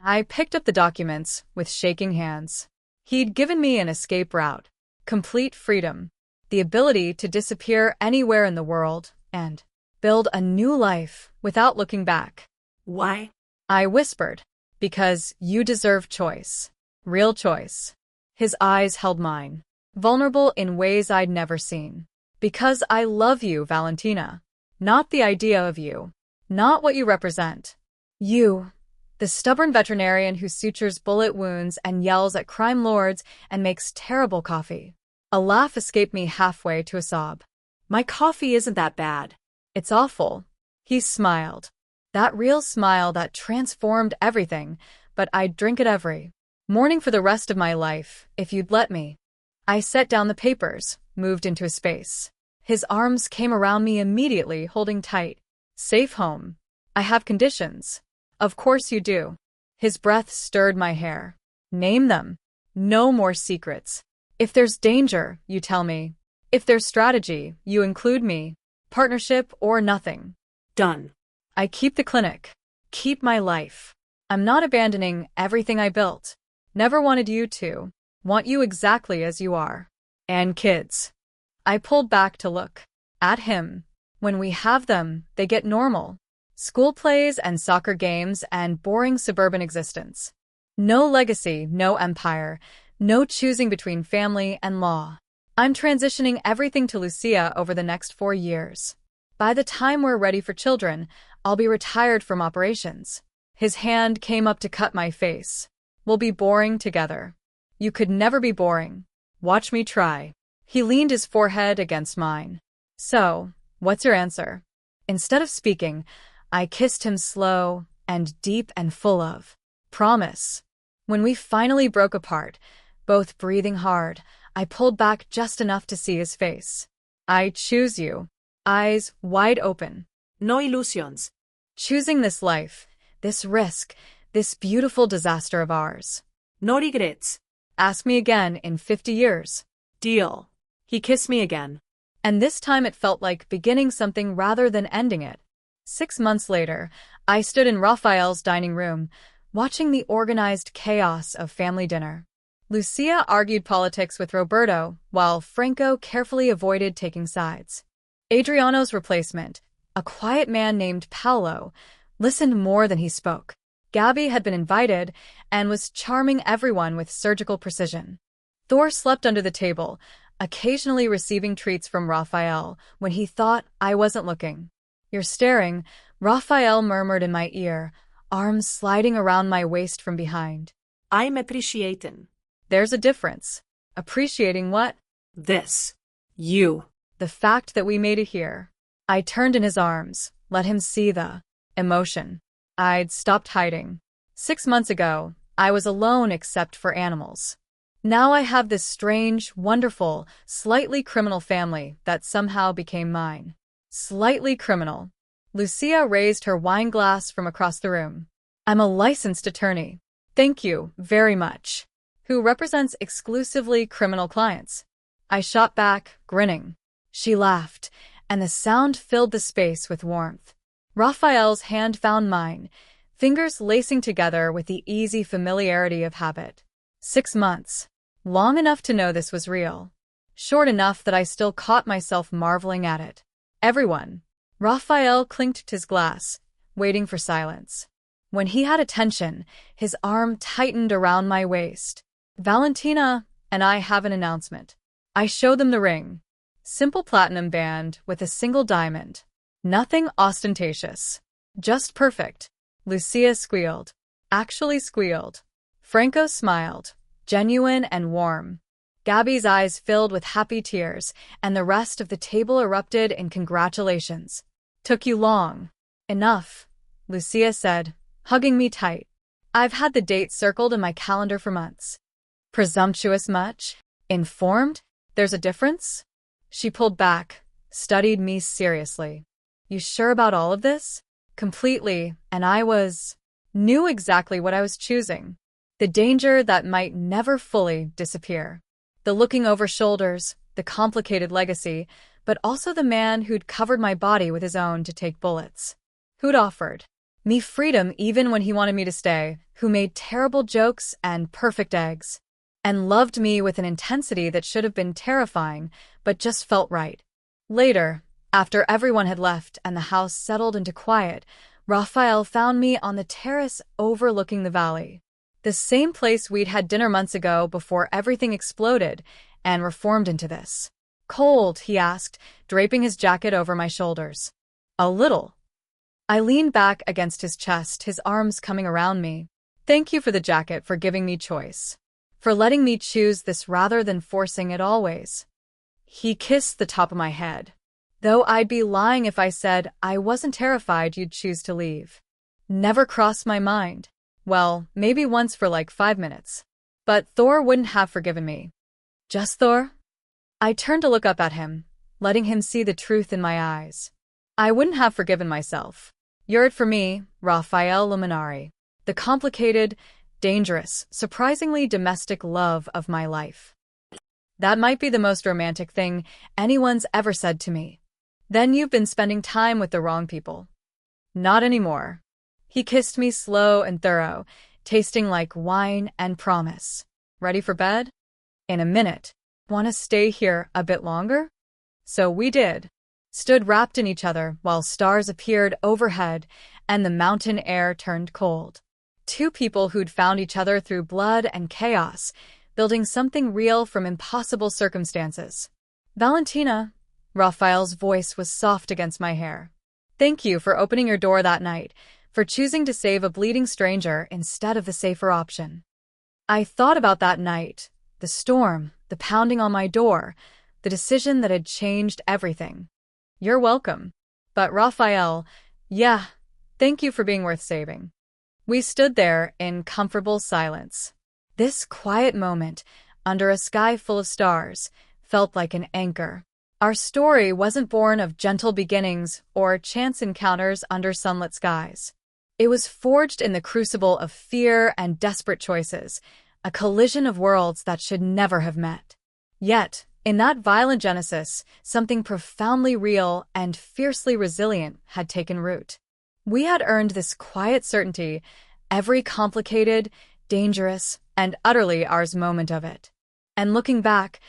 I picked up the documents with shaking hands. He'd given me an escape route, complete freedom, the ability to disappear anywhere in the world and build a new life without looking back. Why? I whispered, because you deserve choice. Real choice. His eyes held mine, vulnerable in ways I'd never seen. Because I love you, Valentina. Not the idea of you. Not what you represent. You, the stubborn veterinarian who sutures bullet wounds and yells at crime lords and makes terrible coffee. A laugh escaped me halfway to a sob. My coffee isn't that bad. It's awful. He smiled. That real smile that transformed everything, but I'd drink it every morning for the rest of my life, if you'd let me. I set down the papers, moved into a space. His arms came around me immediately, holding tight. Safe home. I have conditions. Of course you do. His breath stirred my hair. Name them. No more secrets. If there's danger, you tell me. If there's strategy, you include me. Partnership or nothing. Done. I keep the clinic. Keep my life. I'm not abandoning everything I built. Never wanted you to. Want you exactly as you are. And kids. I pulled back to look at him. When we have them, they get normal. School plays and soccer games and boring suburban existence. No legacy, no empire, no choosing between family and law. I'm transitioning everything to Lucia over the next 4 years. By the time we're ready for children, I'll be retired from operations. His hand came up to cut my face. We'll be boring together. You could never be boring. Watch me try. He leaned his forehead against mine. So, what's your answer? Instead of speaking, I kissed him slow and deep and full of promise. When we finally broke apart, both breathing hard, I pulled back just enough to see his face. I choose you. Eyes wide open. No illusions. Choosing this life, this risk, this beautiful disaster of ours. No regrets. Ask me again in 50 years. Deal. He kissed me again. And this time it felt like beginning something rather than ending it. 6 months later, I stood in Raphael's dining room, watching the organized chaos of family dinner. Lucia argued politics with Roberto, while Franco carefully avoided taking sides. Adriano's replacement, a quiet man named Paolo, listened more than he spoke. Gabby had been invited and was charming everyone with surgical precision. Thor slept under the table, occasionally receiving treats from Raphael when he thought I wasn't looking. You're staring, Raphael murmured in my ear, arms sliding around my waist from behind. I'm appreciating. There's a difference. Appreciating what? This. You. The fact that we made it here. I turned in his arms, let him see the emotion. I'd stopped hiding. 6 months ago, I was alone except for animals. Now I have this strange, wonderful, slightly criminal family that somehow became mine. Slightly criminal. Lucia raised her wine glass from across the room. I'm a licensed attorney. Thank you very much. Who represents exclusively criminal clients. I shot back, grinning. She laughed, and the sound filled the space with warmth. Raphael's hand found mine, fingers lacing together with the easy familiarity of habit. 6 months. Long enough to know this was real. Short enough that I still caught myself marveling at it. Everyone. Raphael clinked his glass, waiting for silence. When he had attention, his arm tightened around my waist. Valentina and I have an announcement. I showed them the ring. Simple platinum band with a single diamond. Nothing ostentatious. Just perfect. Lucia squealed. Actually squealed. Franco smiled. Genuine and warm. Gabby's eyes filled with happy tears, and the rest of the table erupted in congratulations. Took you long. Enough, Lucia said, hugging me tight. I've had the date circled in my calendar for months. Presumptuous much? Informed? There's a difference? She pulled back, studied me seriously. You sure about all of this? completely, and knew exactly what I was choosing. The danger that might never fully disappear. The looking over shoulders, the complicated legacy, but also the man who'd covered my body with his own to take bullets. Who'd offered me freedom even when he wanted me to stay, who made terrible jokes and perfect eggs, and loved me with an intensity that should have been terrifying, but just felt right. Later, after everyone had left and the house settled into quiet, Raphael found me on the terrace overlooking the valley. The same place we'd had dinner months ago before everything exploded and reformed into this. Cold, he asked, draping his jacket over my shoulders. A little. I leaned back against his chest, his arms coming around me. Thank you for the jacket, for giving me choice. For letting me choose this rather than forcing it always. He kissed the top of my head. Though I'd be lying if I said I wasn't terrified you'd choose to leave. Never crossed my mind. Well, maybe once for like 5 minutes. But Thor wouldn't have forgiven me. Just Thor? I turned to look up at him, letting him see the truth in my eyes. I wouldn't have forgiven myself. You're it for me, Raphael Luminari. The complicated, dangerous, surprisingly domestic love of my life. That might be the most romantic thing anyone's ever said to me. Then you've been spending time with the wrong people. Not anymore. He kissed me slow and thorough, tasting like wine and promise. Ready for bed? In a minute. Want to stay here a bit longer? So we did. Stood wrapped in each other while stars appeared overhead and the mountain air turned cold. Two people who'd found each other through blood and chaos, building something real from impossible circumstances. Valentina, Raphael's voice was soft against my hair. Thank you for opening your door that night, for choosing to save a bleeding stranger instead of the safer option. I thought about that night, the storm, the pounding on my door, the decision that had changed everything. You're welcome. But Raphael, yeah, thank you for being worth saving. We stood there in comfortable silence. This quiet moment, under a sky full of stars, felt like an anchor. Our story wasn't born of gentle beginnings or chance encounters under sunlit skies. It was forged in the crucible of fear and desperate choices, a collision of worlds that should never have met. Yet, in that violent genesis, something profoundly real and fiercely resilient had taken root. We had earned this quiet certainty, every complicated, dangerous, and utterly ours moment of it. And looking back,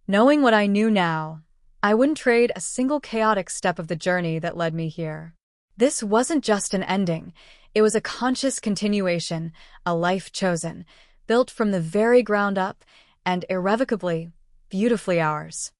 knowing what I knew now, I wouldn't trade a single chaotic step of the journey that led me here. This wasn't just an ending. It was a conscious continuation, a life chosen, built from the very ground up, and irrevocably, beautifully ours.